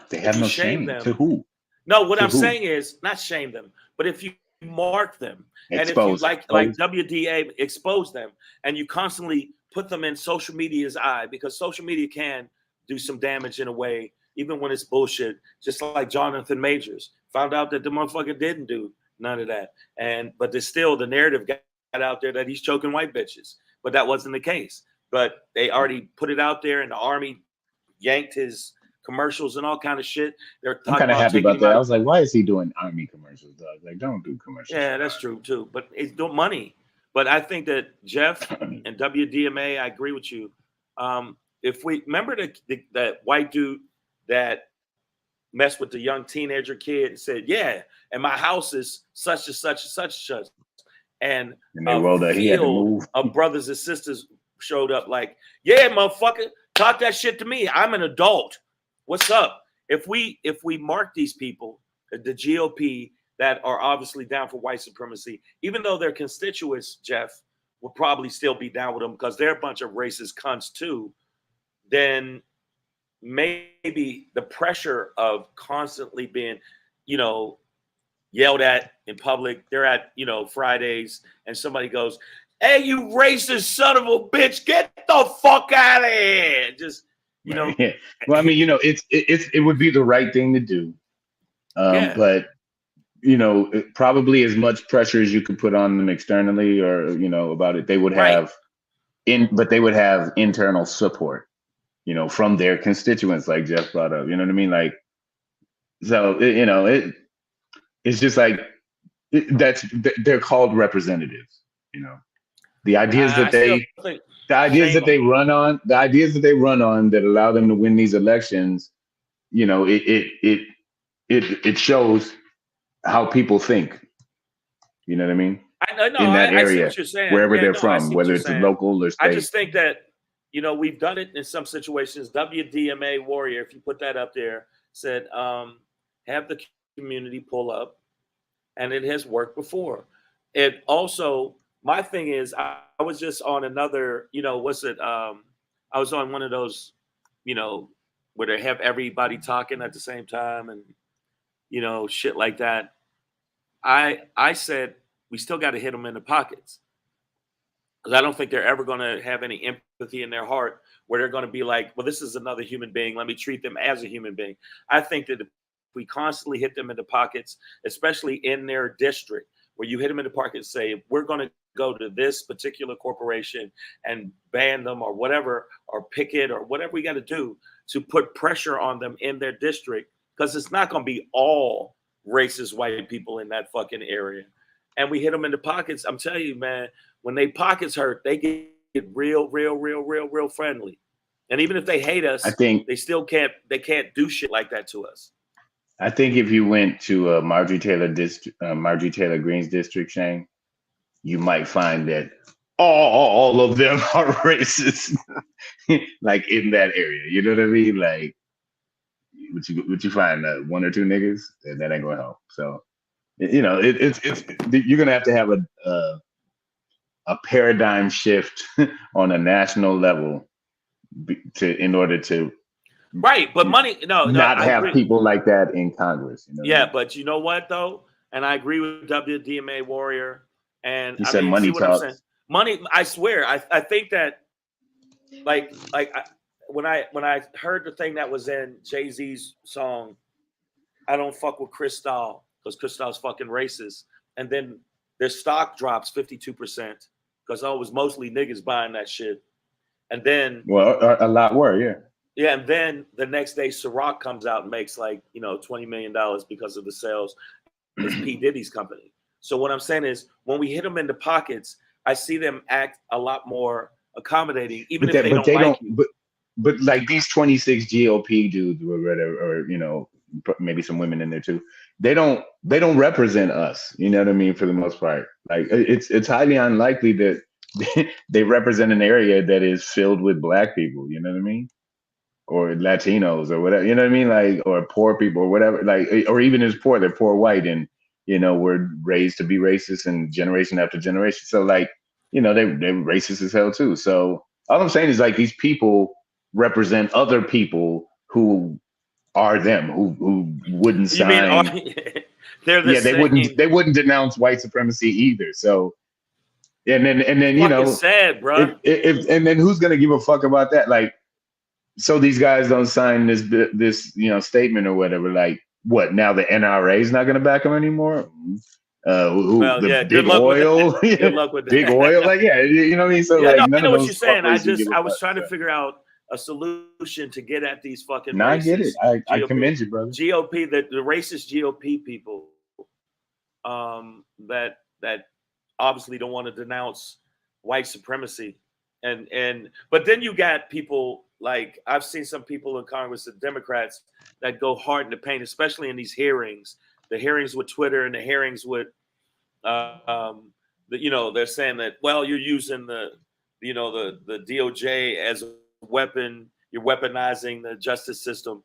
they have no shame. To who? No, what I'm saying is not shame them, but if you mark them, expose, and if you like WDA, expose them, and you constantly put them in social media's eye, because social media can do some damage in a way, even when it's bullshit. Just like Jonathan Majors found out that the motherfucker didn't do none of that, but there's still the narrative got out there that he's choking white bitches, but that wasn't the case. But they already put it out there, and the Army yanked his commercials and all kind of shit. They're I'm kind of happy about that. I was like, why is he doing Army commercials, dog? Like, don't do commercials. Yeah, that's true too. But it's doing money. But I think that Jeff and WDMA, I agree with you. If we remember that white dude that messed with the young teenager kid and said, yeah, and my house is such and such and such and such. And a field of brothers and sisters showed up like, yeah, motherfucker, talk that shit to me. I'm an adult. What's up? If we mark these people, the GOP that are obviously down for white supremacy, even though their constituents, Jeff, will probably still be down with them because they're a bunch of racist cunts too, then maybe the pressure of constantly being, you know, yelled at in public. They're at, you know, Fridays and somebody goes, hey, you racist son of a bitch, get the fuck out of here. Just, you know. Yeah. Well, I mean, you know, it would be the right thing to do. But, you know, probably as much pressure as you could put on them externally or, you know, about it, they would have but they would have internal support, you know, from their constituents, like Jeff brought up. You know what I mean? Like, so, you know, it's just like they're called representatives, you know. The ideas that they run on that allow them to win these elections, you know, it shows how people think. You know what I mean? I know, in that area, I see what you're saying. wherever they're from, whether it's local or state. I just think that, you know, we've done it in some situations. WDMA Warrior, if you put that up there, said have the community pull up, and it has worked before. It also, my thing is, I was just on another, you know, I was on one of those, you know, where they have everybody talking at the same time and, you know, shit like that. I said, we still got to hit them in the pockets. Because I don't think they're ever going to have any empathy in their heart where they're going to be like, well, this is another human being. Let me treat them as a human being. I think that if we constantly hit them in the pockets, especially in their district, where you hit them in the pocket and say, we're going to go to this particular corporation and ban them or whatever, or picket or whatever we got to do to put pressure on them in their district, because it's not going to be all racist white people in that fucking area. And we hit them in the pockets. I'm telling you, man, when they pockets hurt, they get real friendly. And even if they hate us, I think they still can't do shit like that to us. I think if you went to Marjorie Taylor Greene's district, Shane, you might find that all of them are racist, like in that area. You know what I mean? Like, would you find one or two niggas? That ain't gonna help. So, you know, it's you're gonna have to have a paradigm shift on a national level in order to right. But money, no, not I have agree. people like that in Congress. You know Yeah, what I mean? but you know what though, and I agree with WDMA Warrior. And He I said mean, money see what I'm saying? talks. Money. I swear, I think that when I heard the thing that was in Jay-Z's song, I don't fuck with Cristal because Cristal's fucking racist, and then their stock drops 52% because it was mostly niggas buying that shit, and then Well, a lot were, yeah. yeah, and then the next day Ciroc comes out and makes like $20 million because of the sales. It's P. Diddy's company. So what I'm saying is, when we hit them in the pockets, I see them act a lot more accommodating, even if they don't like you. But like these 26 GOP dudes or whatever, or maybe some women in there too. They don't represent us. You know what I mean? For the most part, like it's highly unlikely that they represent an area that is filled with Black people. You know what I mean? Or Latinos or whatever. You know what I mean? Like, or poor people or whatever. Like, or even as poor, they're poor white and were raised to be racist and generation after generation. So like, they're racist as hell too. So all I'm saying is like these people represent other people who are them, who wouldn't You mean sign. they're the same? They wouldn't denounce white supremacy either. So and then fucking sad, bro. If and then who's gonna give a fuck about that? Like, so these guys don't sign this statement or whatever. Like, what now? The NRA is not gonna back them anymore. Well, yeah. Big oil, good luck with that. big oil. Like, yeah, you know what I mean. So yeah, like, no, I know what you're saying. I fuckers was trying to figure out a solution to get at these fucking. No, I get it. I GOP, commend you, brother. GOP, the racist GOP people, that obviously don't want to denounce white supremacy, but then you got people like, I've seen some people in Congress, the Democrats, that go hard in the paint, especially in these hearings, the hearings with Twitter and the hearings with, they're saying that, well, you're using the DOJ as a weapon, you're weaponizing the justice system.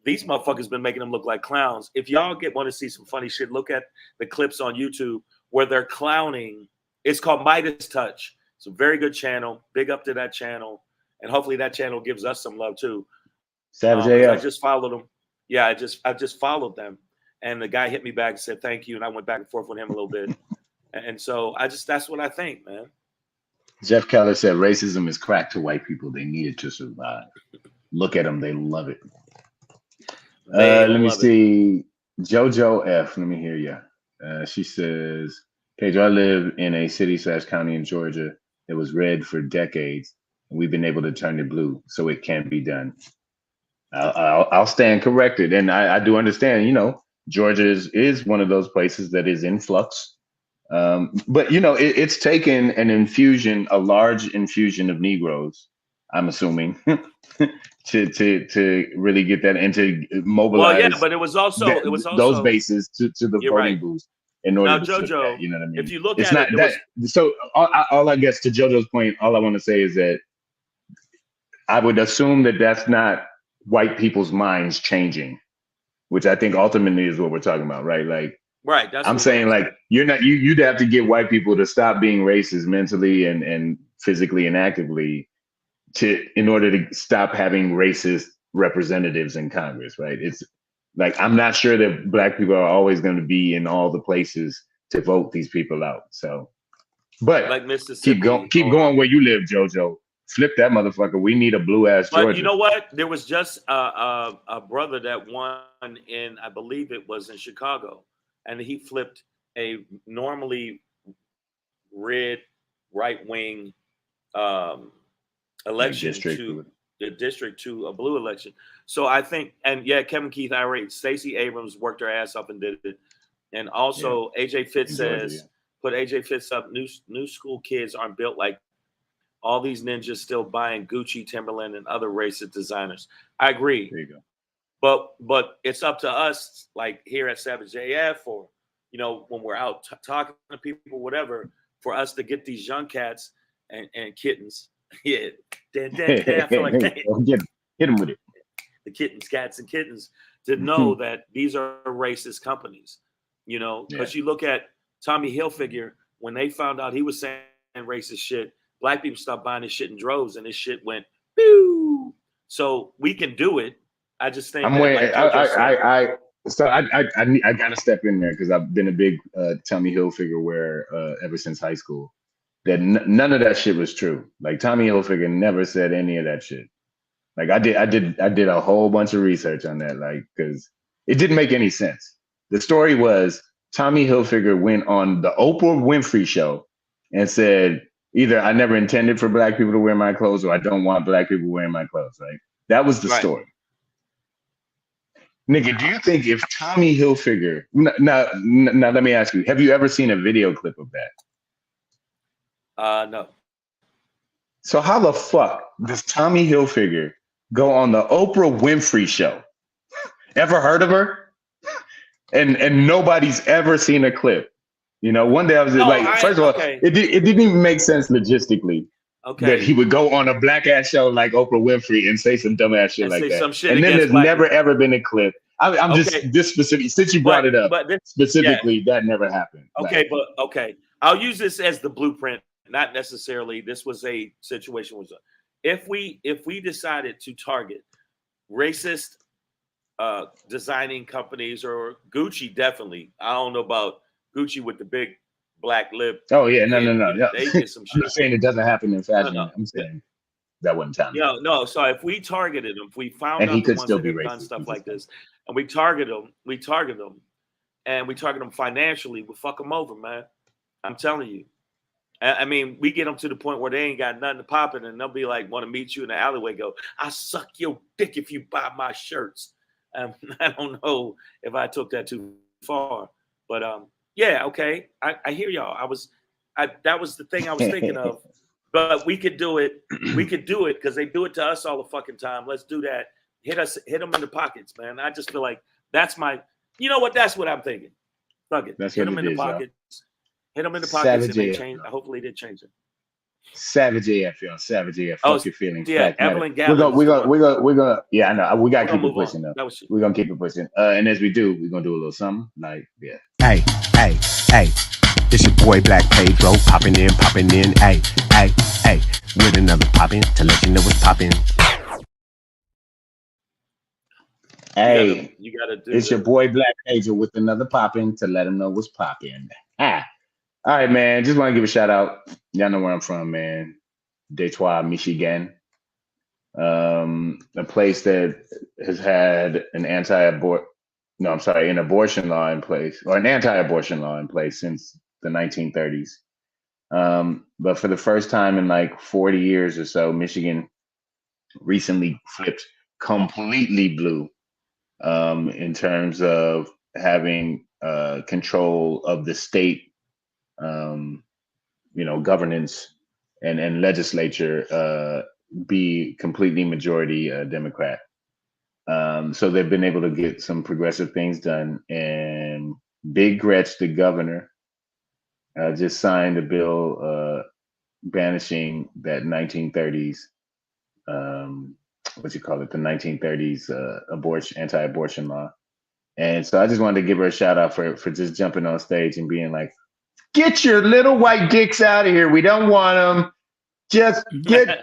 These motherfuckers been making them look like clowns. If y'all want to see some funny shit, look at the clips on YouTube where they're clowning. It's called Midas Touch. It's a very good channel. Big up to that channel. And hopefully that channel gives us some love too. Savage AF. I just followed them. Yeah, I just followed them. And the guy hit me back and said, thank you. And I went back and forth with him a little bit. And so that's what I think, man. Jeff Keller said racism is crack to white people. They need it to survive. Look at them. They love it. Let me see. JoJo F. Let me hear you. She says, Pedro, I live in a city/county in Georgia that was red for decades. And we've been able to turn it blue. So it can be done. I'll stand corrected. And I do understand, Georgia is one of those places that is in flux. But it's taken a large infusion of Negroes, I'm assuming, to really get that and to mobilize. Well, yeah, but it was also those bases to the voting booth in order now, to JoJo, that, you know what I mean? If you look it's at not it, that. So all I guess to JoJo's point, all I want to say is that I would assume that that's not white people's minds changing, which I think ultimately is what we're talking about, right? Like, right. That's I'm saying, like, you'd have to get white people to stop being racist mentally and physically and actively in order to stop having racist representatives in Congress, right? It's like, I'm not sure that Black people are always going to be in all the places to vote these people out. So, but like Mississippi, keep going where you live, JoJo. Flip that motherfucker. We need a blue ass Georgia. But you know what? There was just a brother that won in, I believe it was in Chicago, and he flipped a normally red right wing election to the district to a blue election. So I think, and yeah, Kevin Keith, Stacey Abrams worked her ass up and did it, and also AJ Fitz says, put AJ Fitz up. New school kids aren't built like all these ninjas still buying Gucci, Timberland, and other racist designers. I agree. There you go. But it's up to us, like here at Savage AF, or when we're out talking to people, whatever, for us to get these young cats and kittens. Yeah, I feel like hit him with it. The kittens, cats, and kittens to know that these are racist companies. You know, because you look at Tommy Hilfiger, when they found out he was saying racist shit, black people stopped buying his shit in droves, and his shit went pew. So we can do it. I just think I'm waiting. So I gotta step in there because I've been a big Tommy Hilfiger wearer ever since high school. That none of that shit was true. Like Tommy Hilfiger never said any of that shit. Like I did a whole bunch of research on that, like, because it didn't make any sense. The story was Tommy Hilfiger went on the Oprah Winfrey show and said, either I never intended for black people to wear my clothes or I don't want black people wearing my clothes, right? That was the story. Nigga, do you think if Tommy Hilfiger, now let me ask you, have you ever seen a video clip of that? No. So how the fuck does Tommy Hilfiger go on the Oprah Winfrey show? Ever heard of her? And nobody's ever seen a clip. You know, one day I was first of all, it didn't even make sense logistically that he would go on a black ass show like Oprah Winfrey and say some dumb ass shit like that. And then there's never ever been a clip. I'm just this specific, since you brought it up, specifically, that never happened. Okay, I'll use this as the blueprint. Not necessarily. This was a situation. If we decided to target racist designing companies, or Gucci, definitely. I don't know about Gucci with the big black lip. Oh yeah, no. They did some shit. I'm not saying it doesn't happen in fashion. No. I'm saying that wasn't time. No. So if we targeted them, if we found out the ones that have done stuff like this, and we target them, and we target them financially, we'll fuck them over, man. I'm telling you. I mean, we get them to the point where they ain't got nothing to pop in, and they'll be like, want to meet you in the alleyway, go, I'll suck your dick if you buy my shirts. I don't know if I took that too far, but yeah, okay. I hear y'all. That was the thing I was thinking of, but we could do it. We could do it because they do it to us all the fucking time. Let's do that. Hit them in the pockets, man. I just feel like that's you know what? That's what I'm thinking. Fuck it. Hit them in the pockets. Hit them in the pockets, and they change. Hopefully they change it. Savage AF, y'all. Savage AF. Fuck your feelings. Yeah, Evelyn Gallon. We're gonna. Yeah, I know. We gotta keep it pushing though. We're gonna keep it pushing. And as we do, we're gonna do a little something like, yeah. Hey. It's your boy Black Pedro popping in. Hey. With another popping to let you know what's popping. Hey, you gotta do. It's your boy Black Pedro with another popping to let him know what's popping. All right, man. Just want to give a shout out. Y'all know where I'm from, man. Detroit, Michigan. A place that has had an abortion law in place, or an anti-abortion law in place since the 1930s. But for the first time in like 40 years or so, Michigan recently flipped completely blue in terms of having control of the state governance and legislature be completely majority Democrat. So they've been able to get some progressive things done. And Big GRETCH, the governor, just signed a bill banishing that 1930s, the 1930s anti-abortion law. And so I just wanted to give her a shout out for just jumping on stage and being like, get your little white dicks out of here. We don't want them. Just get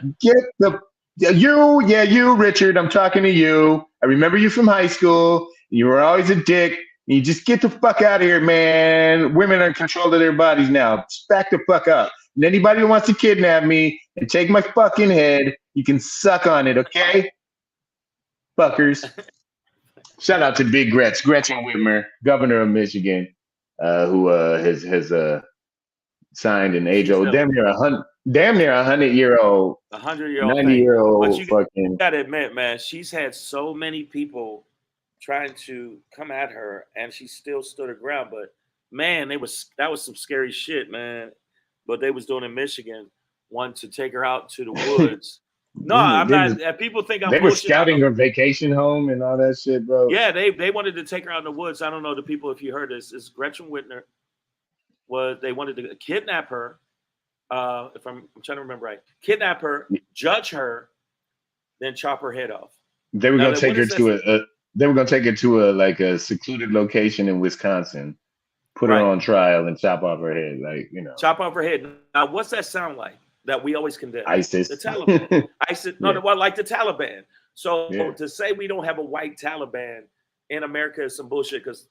you, Richard. I'm talking to you. I remember you from high school. You were always a dick. You just get the fuck out of here, man. Women are in control of their bodies now. Just back the fuck up. And anybody who wants to kidnap me and take my fucking head, you can suck on it, okay? Fuckers. Shout out to Big GRETCH, Gretchen Whitmer, governor of Michigan, who has signed an age-old, damn near 100-year-old, 100-year-old, 90-year-old. But you gotta admit, man, she's had so many people trying to come at her, and she still stood her ground. But man, that was some scary shit, man. But they was doing in Michigan, wanting to take her out to the woods. No, I'm not. People think I'm. They were scouting her vacation home and all that shit, bro. Yeah, they wanted to take her out in the woods. I don't know the people if you heard this. It's Gretchen Whitmer. They wanted to kidnap her if I'm trying to remember right, kidnap her, judge her, then chop her head off. They were gonna take her to they were gonna take her to a secluded location in Wisconsin, put her on trial, and chop off her head, Chop off her head. Now, what's that sound like that we always condemn? ISIS. The Taliban. ISIS. No, like the Taliban. So to say we don't have a white Taliban in America is some bullshit, because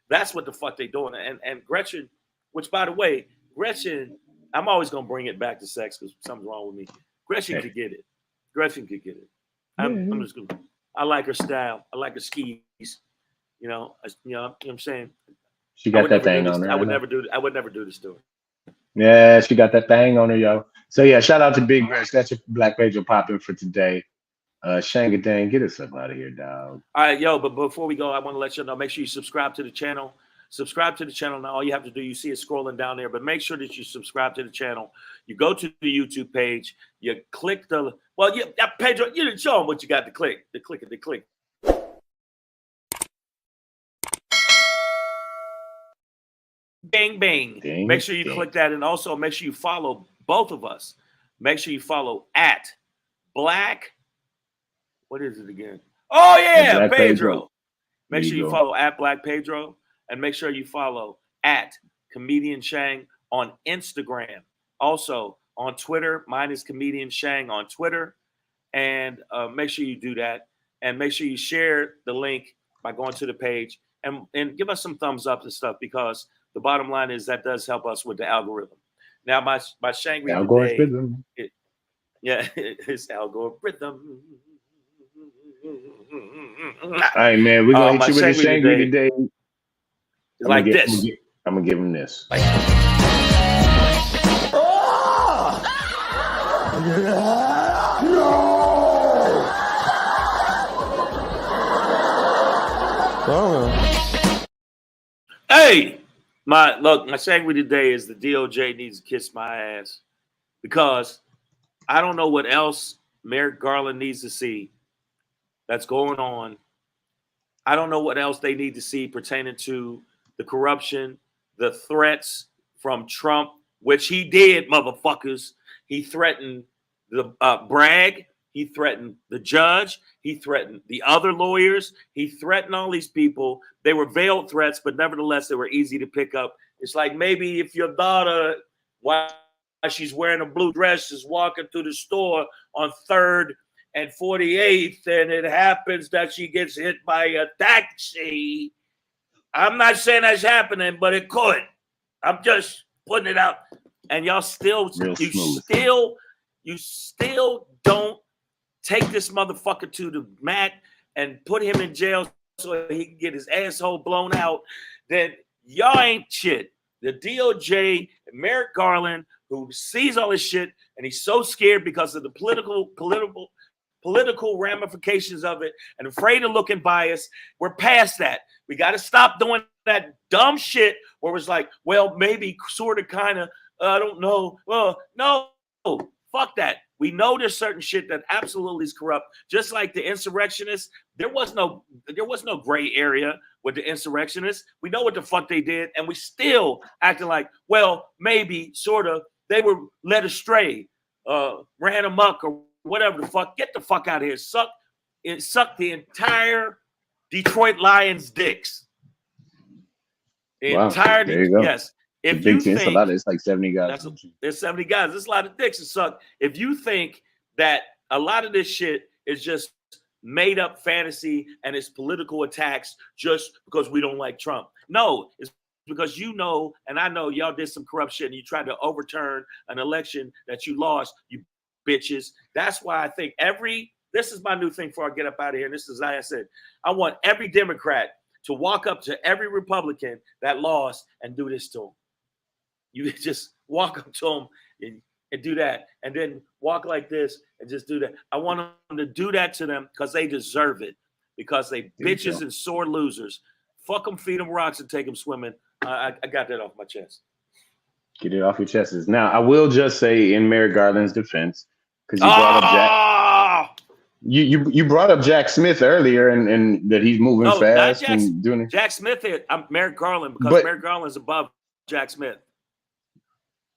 that's what the fuck they doing. And Gretchen, which by the way, Gretchen, I'm always gonna bring it back to sex because something's wrong with me. Gretchen could get it. Gretchen could get it. I'm just gonna. I like her style. I like her skis. You know what I'm saying? She got that thing on her. I would never do this to her. Yeah, she got that thing on her, yo. So yeah, shout out to Big Gretch. That's your Black Pedro popping for today. Shanga dang, get us up out of here, dog. All right, yo, but before we go, I want to let you know, make sure you subscribe to the channel. Subscribe to the channel. Now all you have to do, you see it scrolling down there, but make sure that you subscribe to the channel. You go to the YouTube page, you click the Pedro, you didn't show them what you got to click. The click. Bang, bang. Make sure you click that, and also make sure you follow both of us. Make sure you follow at Black. What is it again? Oh yeah, Pedro. Make sure you follow at Black Pedro, and make sure you follow at Comedian Shang on Instagram. Also on Twitter, mine is Comedian Shang on Twitter, and make sure you do that, and make sure you share the link by going to the page and give us some thumbs up and stuff, because the bottom line is that does help us with the algorithm. Now, my Shangry algorithm. It's algorithm. All right, man. We're gonna hit you with the Shangry today. Like this. I'm gonna give him this. Hey, my Shangry today is the DOJ needs to kiss my ass, because I don't know what else Merrick Garland needs to see that's going on. I don't know what else they need to see pertaining to the corruption, the threats from Trump, which he did, motherfuckers. He threatened the Bragg. He threatened the judge. He threatened the other lawyers. He threatened all these people. They were veiled threats, but nevertheless, they were easy to pick up. It's like maybe if your daughter, while she's wearing a blue dress, is walking through the store on 3rd and 48th, and it happens that she gets hit by a taxi. I'm not saying that's happening, but it could. I'm just putting it out. And y'all still don't take this motherfucker to the mat and put him in jail so he can get his asshole blown out. Then y'all ain't shit. The DOJ and Merrick Garland, who sees all this shit, and he's so scared because of the political ramifications of it, and afraid of looking biased. We're past that. We got to stop doing that dumb shit where it's like, well, maybe, sort of, kind of, I don't know. Well, no, fuck that. We know there's certain shit that absolutely is corrupt. Just like the insurrectionists, there was no gray area with the insurrectionists. We know what the fuck they did, and we still acting like, well, maybe, sort of, they were led astray, ran amok, or whatever the fuck. Get the fuck out of here. Suck the entire Detroit Lions dicks. Yes. If you think it's like 70 guys. There's 70 guys. There's a lot of dicks that suck. If you think that a lot of this shit is just made up fantasy and it's political attacks just because we don't like Trump. No, it's because you know, and I know y'all did some corrupt shit and you tried to overturn an election that you lost, you bitches. That's why I think this is my new thing before I get up out of here. And this is, like I said, I want every Democrat to walk up to every Republican that lost and do this to them. You just walk up to them and do that, and then walk like this and just do that. I want them to do that to them because they deserve it, because they bitches and sore losers. Fuck them, feed them rocks, and take them swimming. I got that off my chest. Get it off your chests. Now, I will just say in Merrick Garland's defense, because you brought up Jack. You brought up Jack Smith earlier, and that he's moving fast and doing it. Jack Smith. I'm Merrick Garland, because Merrick Garland's above Jack Smith.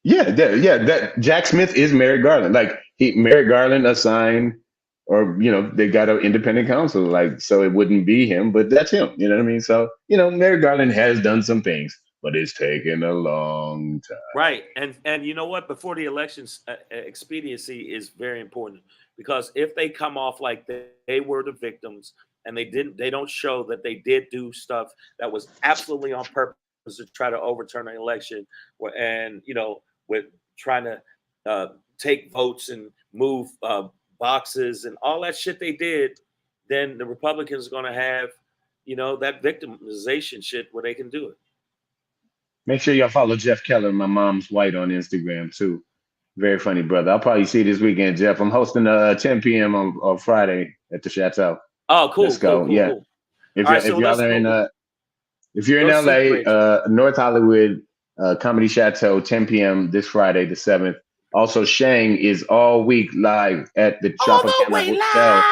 That Jack Smith is Merrick Garland. Like Merrick Garland assigned, or they got an independent counsel, like, so it wouldn't be him, but that's him. You know what I mean? So Merrick Garland has done some things, but it's taken a long time. Right, and you know what? Before the elections, expediency is very important, because if they come off like they were the victims and they don't show that they did do stuff that was absolutely on purpose to try to overturn an election, and with trying to take votes and move boxes and all that shit they did, then the Republicans are going to have that victimization shit where they can do it. Make sure y'all follow Jeff Keller, my mom's white, on Instagram too. Very funny brother. I'll probably see you this weekend, Jeff. I'm hosting 10 p.m. on Friday at the Chateau. Oh, cool. Let's go. Cool, yeah. Cool. If you're in LA, North Hollywood Comedy Chateau, 10 p.m. this Friday, the 7th. Also, Shang is all week live at the Tropicana Hotel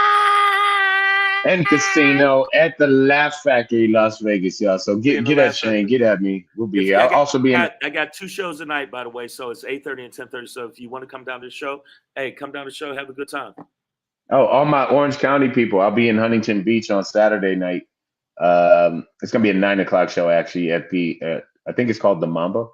and Casino at the Laugh Factory, Las Vegas, y'all. So get at Shang, get at me. We'll be here. I'll also be in. I got 2 shows tonight, by the way. So it's 8:30 and 10:30. So if you want to come down to the show, hey, come down to the show. Have a good time. Oh, all my Orange County people. I'll be in Huntington Beach on Saturday night. It's gonna be a 9:00 show actually at the I think it's called the Mamba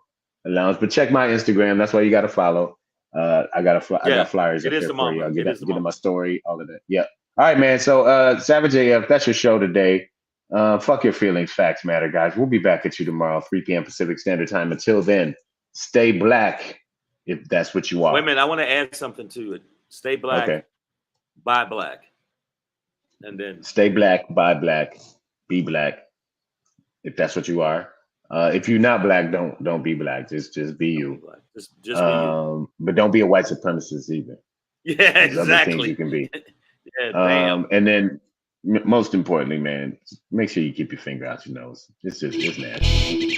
Lounge. But check my Instagram. That's why you got to follow. I got flyers up there for you. I'll get in my story, all of that. Yeah. All right, man. So Savage AF, that's your show today. Fuck your feelings, facts matter, guys. We'll be back at you tomorrow, 3 p.m. Pacific Standard Time. Until then, stay black if that's what you are. Wait a minute, I want to add something to it. Stay black, okay. Buy black. And then stay black, buy black, be black, if that's what you are. If you're not black, don't be black. Just be you. Just be you. But don't be a white supremacist either. Yeah, There's exactly. other things you can be. Yeah, damn. And then most importantly, man, make sure you keep your finger out your nose. It's nasty.